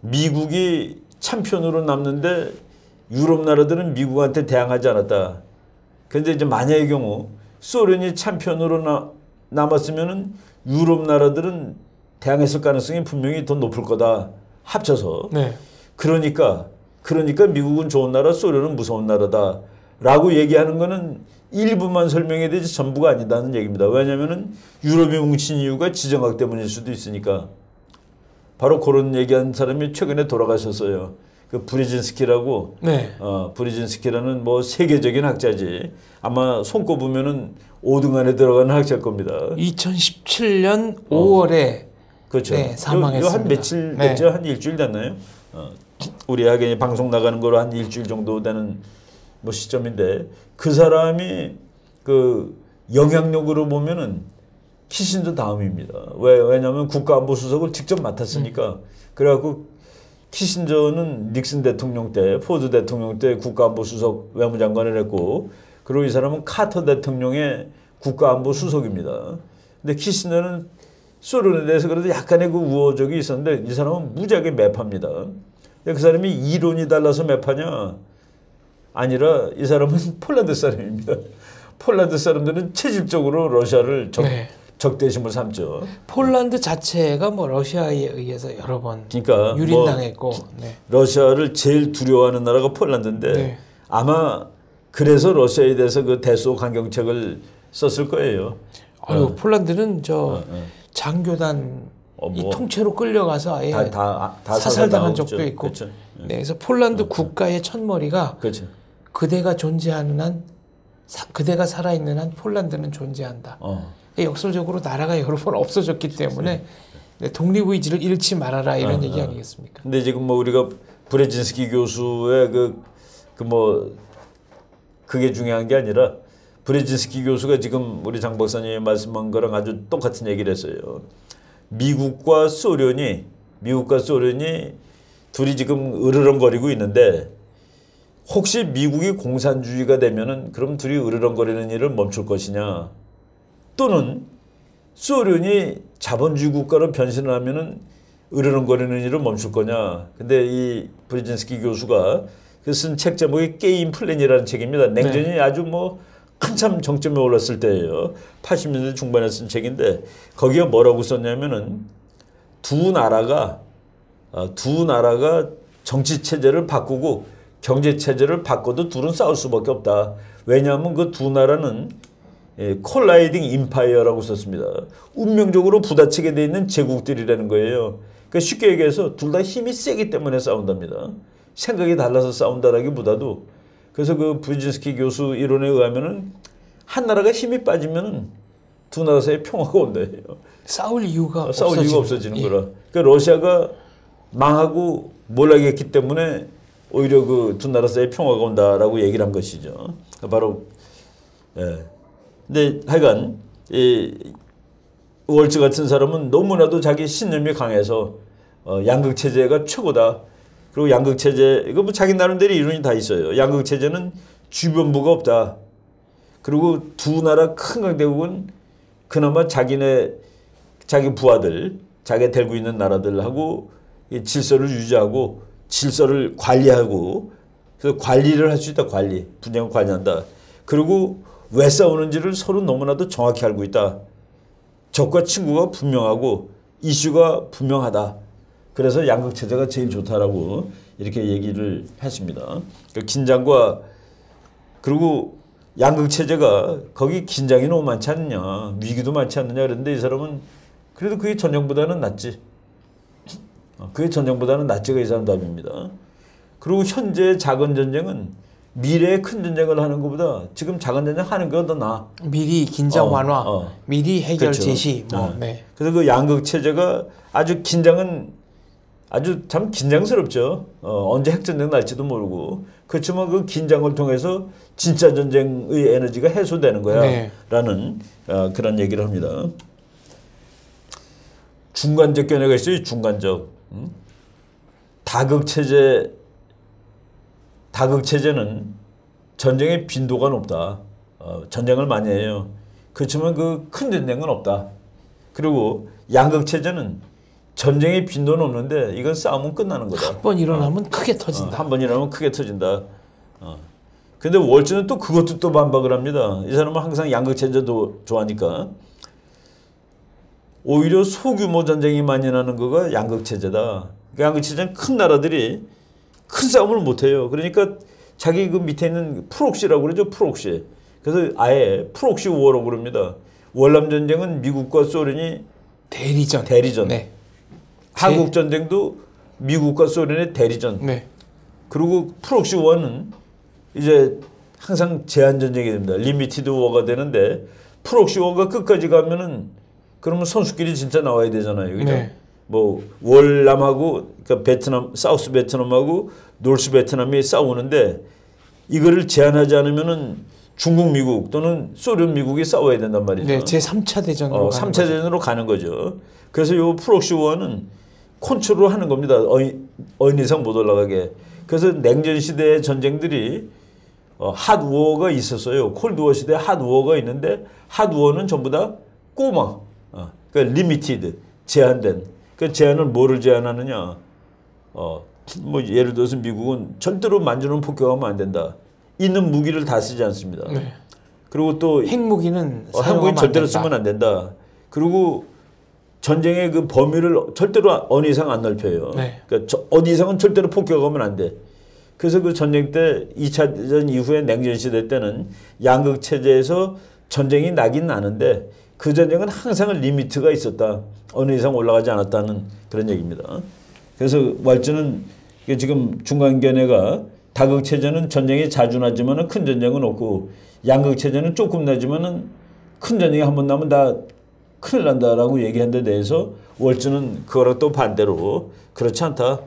미국이 참편으로 남는데 유럽 나라들은 미국한테 대항하지 않았다. 그런데 이제 만약의 경우 소련이 참편으로 남았으면은 유럽 나라들은 대항했을 가능성이 분명히 더 높을 거다. 합쳐서. 네. 그러니까 미국은 좋은 나라, 소련은 무서운 나라다. 라고 얘기하는 거는 일부만 설명해야 되지 전부가 아니다는 얘기입니다. 왜냐하면은 유럽이 뭉친 이유가 지정학 때문일 수도 있으니까. 바로 그런 얘기한 사람이 최근에 돌아가셨어요. 그 브리진스키라고. 네. 브리진스키라는 뭐 세계적인 학자지. 아마 손꼽으면은 5등 안에 들어가는 학자일 겁니다. 2017년 5월에 그렇죠. 네, 사망했습니다. 한 며칠 됐죠? 네. 한 일주일 됐나요? 우리 하긴 방송 나가는 거로 한 일주일 정도 되는 뭐 시점인데 그 사람이 그 영향력으로 보면은 키신저 다음입니다. 왜냐하면 국가안보수석을 직접 맡았으니까. 그래갖고 키신저는 닉슨 대통령 때, 포드 대통령 때 국가안보수석 외무장관을 했고, 그리고 이 사람은 카터 대통령의 국가안보수석입니다. 근데 키신저는 소련에 대해서 그래도 약간의 그 우호적이 있었는데 이 사람은 무지하게 매파입니다. 그 사람이 이론이 달라서 매파냐? 아니라 이 사람은 폴란드 사람입니다. 폴란드 사람들은 체질적으로 러시아를 적대심을 삼죠. 폴란드 자체가 뭐 러시아에 의해서 여러 번 그러니까 유린당했고 러시아를 제일 두려워하는 나라가 폴란드인데 아마 그래서 러시아에 대해서 그 대소 강경책을 썼을 거예요. 폴란드는 장교단 이 통째로 끌려가서 아예 다 사살당한 적도 있고. 그렇죠. 네, 그래서 폴란드 국가의 첫머리가 그렇죠. 그대가 존재하는 한 그대가 살아있는 한 폴란드는 존재한다. 역설적으로 나라가 여러 번 없어졌기 때문에 독립의지를 잃지 말아라 이런 얘기 아니겠습니까? 근데 지금 뭐 우리가 브레진스키 교수의 그게 중요한 게 아니라 브레진스키 교수가 지금 우리 장 박사님이 말씀한 거랑 아주 똑같은 얘기를 했어요. 미국과 소련이 둘이 지금 으르렁거리고 있는데 혹시 미국이 공산주의가 되면은 그럼 둘이 으르렁거리는 일을 멈출 것이냐? 또는 소련이 자본주의 국가로 변신을 하면은 으르렁거리는 일을 멈출 거냐? 근데 이 브레진스키 교수가 쓴 책 제목이 게임 플랜이라는 책입니다. 냉전이 아주 뭐 한참 정점에 올랐을 때예요. 80년대 중반에 쓴 책인데 거기가 뭐라고 썼냐면은 두 나라가 정치 체제를 바꾸고 경제 체제를 바꿔도 둘은 싸울 수밖에 없다. 왜냐하면 그 두 나라는 콜라이딩 임파이어라고 썼습니다. 운명적으로 부딪히게 돼 있는 제국들이라는 거예요. 그러니까 쉽게 얘기해서 둘 다 힘이 세기 때문에 싸운답니다. 생각이 달라서 싸운다라기보다도 그래서 그 브리진스키 교수 이론에 의하면은 한 나라가 힘이 빠지면은 두 나라 사이에 평화가 온다 해요. 싸울 이유가 없어지는 거라. 그러니까 러시아가 망하고 몰락했기 때문에 오히려 그 두 나라 사이에 평화가 온다라고 얘기를 한 것이죠. 바로 근데 하여간 월즈 같은 사람은 너무나도 자기 신념이 강해서 양극 체제가 최고다. 그리고 양극 체제 이거 뭐 자기 나름대로 이론이 다 있어요. 양극 체제는 주변부가 없다. 그리고 두 나라 큰 강대국은 그나마 자기 부하들, 자기가 데리고 있는 나라들하고 질서를 유지하고 질서를 관리하고 그래서 관리를 할 수 있다. 분쟁을 관리한다. 그리고 왜 싸우는지를 서로 너무나도 정확히 알고 있다. 적과 친구가 분명하고 이슈가 분명하다. 그래서 양극 체제가 제일 좋다라고 이렇게 얘기를 했습니다. 그 긴장과 그리고 양극 체제가 거기 긴장이 너무 많지 않느냐, 위기도 많지 않느냐 그런데 이 사람은 그래도 그게 전쟁보다는 낫지. 그게 전쟁보다는 낫지가 이 사람 답입니다. 그리고 현재 작은 전쟁은 미래의 큰 전쟁을 하는 것보다 지금 작은 전쟁 하는 게 더 나아. 미리 긴장 완화, 미리 해결 그렇죠. 제시. 네. 그래서 그 양극 체제가 아주 긴장은 아주 참 긴장스럽죠. 언제 핵전쟁 날지도 모르고. 그렇지만 그 긴장을 통해서 진짜 전쟁의 에너지가 해소되는 거야. 네. 라는 그런 얘기를 합니다. 중간적 견해가 있어요. 중간적. 다극체제는 전쟁의 빈도가 높다. 전쟁을 많이 해요. 그렇지만 그 큰 전쟁은 없다. 그리고 양극체제는 전쟁의 빈도는 없는데 이건 싸우면 끝나는 거다. 한 번 일어나면 크게 터진다. 한 번 일어나면 크게 터진다. 근데 월즈는 또 그것도 또 반박을 합니다. 이 사람은 항상 양극체제도 좋아하니까. 오히려 소규모 전쟁이 많이 나는 거가 양극체제다. 그 양극체제는 큰 나라들이 큰 싸움을 못해요. 그러니까 자기 그 밑에 있는 프록시라고 그러죠. 프록시. 그래서 아예 프록시 워라고 그럽니다. 월남 전쟁은 미국과 소련이 대리전. 네. 한국 전쟁도 미국과 소련의 대리전. 네. 그리고 프록시 워는 이제 항상 제한 전쟁이 됩니다. 리미티드 워가 되는데 프록시 워가 끝까지 가면은 그러면 선수끼리 진짜 나와야 되잖아요. 그죠? 네. 뭐 월남하고 그러니까 베트남, 사우스 베트남하고 노스 베트남이 싸우는데 이거를 제한하지 않으면은 중국, 미국 또는 소련, 미국이 싸워야 된단 말이죠. 네, 제3차 대전으로 3차 대전으로 가는 거죠. 그래서 요 프록시 워는 컨트롤을 하는 겁니다. 어인 이상 못 올라가게. 그래서 냉전 시대의 전쟁들이 핫워가 있었어요. 콜드워 시대에 핫워가 있는데 핫워는 전부 다 꼬마. 그러니까 리미티드, 제한된. 그 제한을 뭐를 제한하느냐. 뭐 예를 들어서 미국은 절대로 만주는 폭격하면 안 된다. 있는 무기를 다 쓰지 않습니다. 네. 그리고 또 핵무기는 절대로 쓰면 안 된다. 그리고 전쟁의 그 범위를 절대로 어느 이상 안 넓혀요. 네. 그러니까 어디 이상은 절대로 폭격하면 안 돼. 그래서 그 전쟁 때 2차 대전 이후에 냉전 시대 때는 양극 체제에서 전쟁이 나긴 나는데 그 전쟁은 항상 리미트가 있었다. 어느 이상 올라가지 않았다는 그런 얘기입니다. 그래서 왈츠는 지금 중간견해가 다극 체제는 전쟁이 자주 나지만은 큰 전쟁은 없고 양극 체제는 조금 나지만은 큰 전쟁이 한 번 나면 다 큰일 난다라고 얘기한 데 대해서 월츠는 그거랑 또 반대로 그렇지 않다.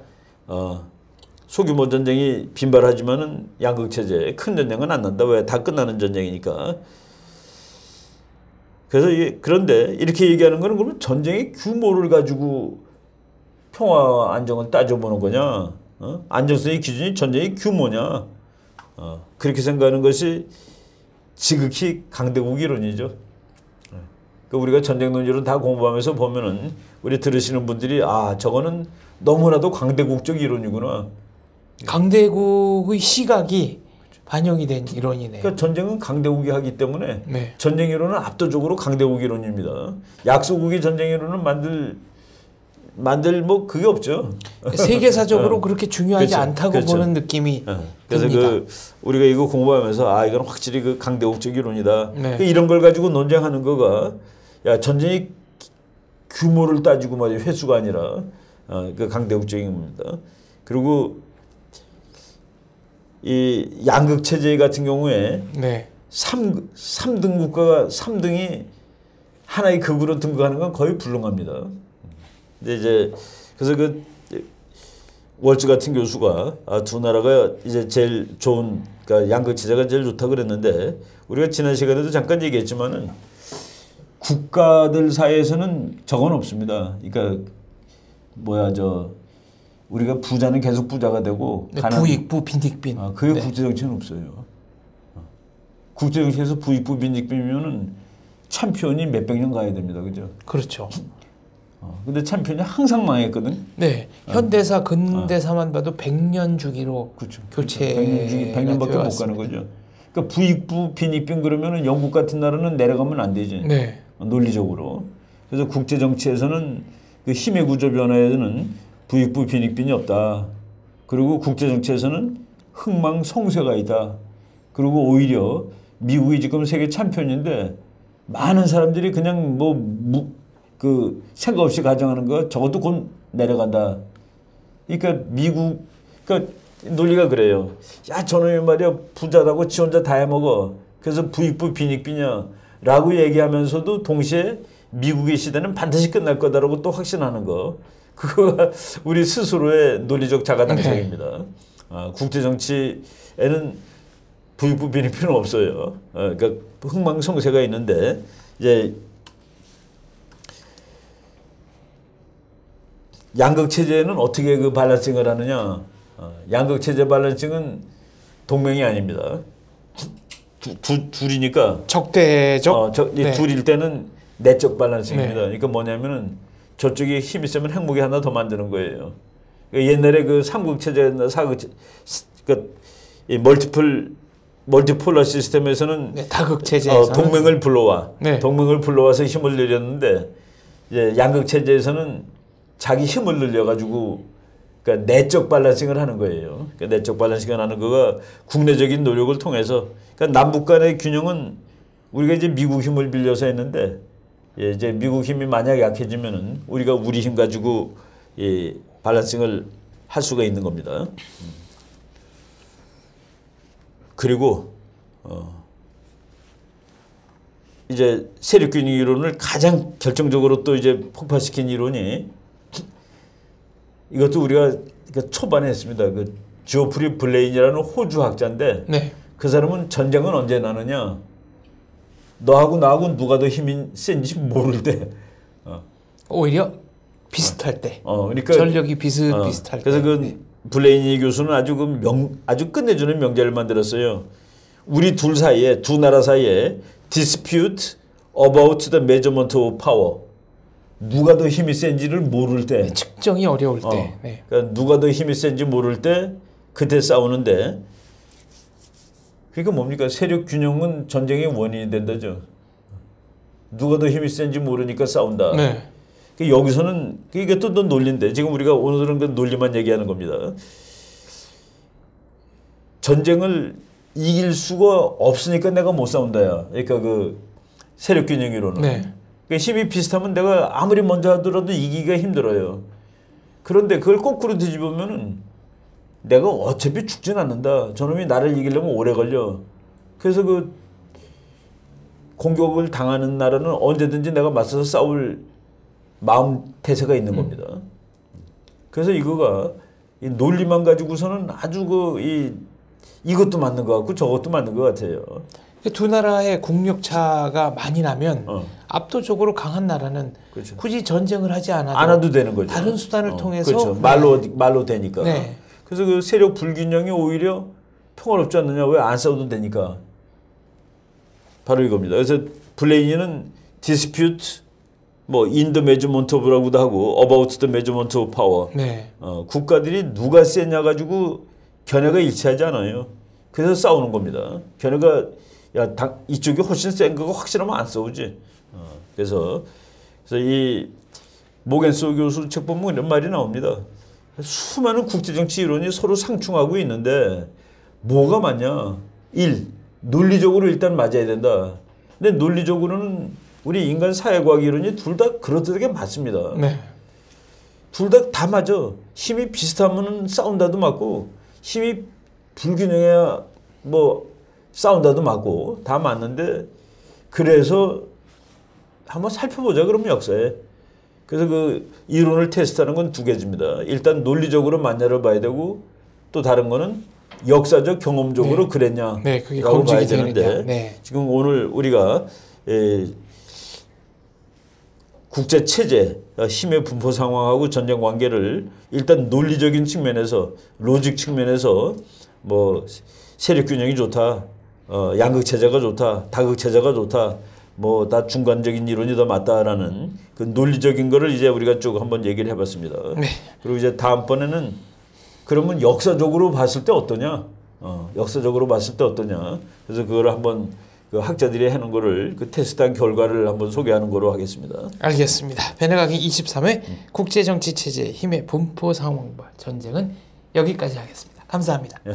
소규모 전쟁이 빈발하지만은 양극 체제 큰 전쟁은 안 난다. 왜? 다 끝나는 전쟁이니까. 그래서 그런데 이렇게 얘기하는 거는 그러면 전쟁의 규모를 가지고 평화 안정을 따져보는 거냐? 안정성의 기준이 전쟁의 규모냐? 그렇게 생각하는 것이 지극히 강대국 이론이죠. 그러니까 우리가 전쟁 논리를 다 공부하면서 보면은 우리 들으시는 분들이 저거는 너무나도 강대국적 이론이구나. 강대국의 시각이 반영이 된 이론이네요. 그러니까 전쟁은 강대국이 하기 때문에 네. 전쟁 이론은 압도적으로 강대국 이론입니다. 약소국이 전쟁 이론은 만들 뭐 그게 없죠. 세계사적으로 그렇게 중요하지 않다고 보는 느낌이 그래서 듭니다. 우리가 이거 공부하면서 이건 확실히 그 강대국적 이론이다. 네. 이런 걸 가지고 논쟁하는 거가 전쟁의 규모를 따지고 말이야 횟수가 아니라 그 강대국적인 겁니다. 그리고 이 양극 체제 같은 경우에 네. 3등 국가가 3등이 하나의 극으로 등극하는 건 거의 불능합니다. 근데 이제 그래서 그 월츠 같은 교수가 두 나라가 이제 제일 좋은 그러니까 양극 체제가 제일 좋다 그랬는데 우리가 지난 시간에도 잠깐 얘기했지만은 국가들 사이에서는 저건 없습니다. 그러니까 뭐야 우리가 부자는 계속 부자가 되고 부익부 빈익빈. 그게 국제 정치는 없어요. 국제 정치에서 부익부 빈익빈이면은 챔피언이 몇백 년 가야 됩니다. 그죠? 그렇죠. 근데 챔피언이 항상 망했거든. 네. 현대사 근대사만 봐도 100년 주기로 그렇죠. 교체 100년밖에 못 가는 거죠. 그러니까 부익부 빈익빈 그러면은 영국 같은 나라는 내려가면 안 되지. 네. 논리적으로. 그래서 국제 정치에서는 그 힘의 구조 변화에는 부익부 빈익빈이 없다. 그리고 국제 정치에서는 흥망성쇠가 있다. 그리고 오히려 미국이 지금 세계 챔피언인데 많은 사람들이 그냥 그 생각 없이 가정하는 거 저것도 곧 내려간다. 그러니까 그러니까 논리가 그래요. 야 저놈이 말이야 부자라고 지 혼자 다 해먹어. 그래서 부익부 빈익빈이야 라고 얘기하면서도 동시에 미국의 시대는 반드시 끝날 거다라고 또 확신하는 거. 그거가 우리 스스로의 논리적 자가당착입니다. 국제정치에는 부익부 빈익빈은 없어요. 그러니까 흥망성쇠가 있는데 이제 양극체제는 어떻게 그 밸런싱을 하느냐. 양극체제 밸런싱은 동맹이 아닙니다. 둘이니까 적대적 둘일 때는 내적 밸런싱입니다. 그러니까 뭐냐면은 저쪽이 힘이 세면 핵무기 하나 더 만드는 거예요. 그러니까 옛날에 그 삼극체제나 사극체, 그러니까 이 멀티폴러 시스템에서는 다극체제에서는 동맹을 불러와 동맹을 불러와서 힘을 늘렸는데 이제 양극체제에서는 자기 힘을 늘려가지고 그러니까 내적 밸런싱을 하는 거예요. 그러니까 내적 밸런싱을 하는 거가 국내적인 노력을 통해서 그러니까 남북 간의 균형은 우리가 이제 미국 힘을 빌려서 했는데 이제 미국 힘이 만약 약해지면은 우리가 우리 힘 가지고 밸런싱을 할 수가 있는 겁니다. 그리고 이제 세력균형 이론을 가장 결정적으로 또 이제 폭발시킨 이론이 이것도 우리가 초반에 했습니다. 그 지오프리 블레인이라는 호주 학자인데 그 사람은 전쟁은 언제 나느냐? 너하고 나하고 누가 더 힘이 센지 모를 때. 오히려 비슷할 때. 그러니까 전력이 비슷할 때. 그래서 그 블레이니 교수는 아주 아주 끝내주는 명제를 만들었어요. 우리 둘 사이에 두 나라 사이에 dispute about the measurement of power. 누가 더 힘이 센지를 모를 때. 측정이 어려울 때. 그러니까 누가 더 힘이 센지 모를 때 그때 싸우는데. 그러니까 뭡니까? 세력 균형은 전쟁의 원인이 된다죠. 누가 더 힘이 센지 모르니까 싸운다. 그러니까 여기서는 이게 또 논리인데 지금 우리가 오늘은 그 논리만 얘기하는 겁니다. 전쟁을 이길 수가 없으니까 내가 못 싸운다야. 그러니까 그 세력 균형 이론은. 그러니까 힘이 비슷하면 내가 아무리 먼저 하더라도 이기기가 힘들어요. 그런데 그걸 거꾸로 뒤집으면은 내가 어차피 죽진 않는다. 저놈이 나를 이기려면 오래 걸려. 그래서 그 공격을 당하는 나라는 언제든지 내가 맞서서 싸울 마음 태세가 있는 겁니다. 그래서 이거가 이 논리만 가지고서는 아주 이것도 맞는 것 같고 저것도 맞는 것 같아요. 두 나라의 국력 차가 많이 나면 압도적으로 강한 나라는 굳이 전쟁을 하지 않아도 되는 거죠. 다른 수단을 통해서 그렇죠. 말로 되니까. 그래서 그 세력 불균형이 오히려 평화롭지 않느냐. 왜 안 싸워도 되니까. 바로 이겁니다. 그래서 블레이니는 dispute in the measurement of라고도 하고 about the measurement of power. 국가들이 누가 세냐 가지고 견해가 일치하지 않아요. 그래서 싸우는 겁니다. 견해가 이쪽이 훨씬 센 거가 확실하면 안 싸우지. 그래서 이 모겐소 교수 책 보면 이런 말이 나옵니다. 수많은 국제정치 이론이 서로 상충하고 있는데 뭐가 맞냐? 1. 논리적으로 일단 맞아야 된다. 근데 논리적으로는 우리 인간 사회과학 이론이 둘 다 그렇게 맞습니다. 둘 다 맞아. 힘이 비슷하면 싸운다도 맞고 힘이 불균형해야 싸운다도 맞고 다 맞는데 그래서 한번 살펴보자 그러면 역사에. 그래서 그 이론을 테스트하는 건 두 가지입니다. 일단 논리적으로 맞냐를 봐야 되고 또 다른 거는 역사적 경험적으로 그랬냐라고 그게 봐야 되는데 지금 오늘 우리가 국제 체제, 힘의 분포 상황하고 전쟁 관계를 일단 논리적인 측면에서, 로직 측면에서 뭐 세력 균형이 좋다, 양극 체제가 좋다, 다극 체제가 좋다, 뭐 다 중간적인 이론이 더 맞다라는 그 논리적인 거를 이제 우리가 쭉 한번 얘기를 해봤습니다. 네. 그리고 이제 다음번에는 그러면 역사적으로 봤을 때 어떠냐? 역사적으로 봤을 때 어떠냐? 그래서 그걸 한번 그 학자들이 해놓은 거를 그 테스트한 결과를 한번 소개하는 거로 하겠습니다. 알겠습니다. 배너가기 23회 국제 정치 체제의 힘의 분포 상황과 전쟁은 여기까지 하겠습니다. 감사합니다. 예.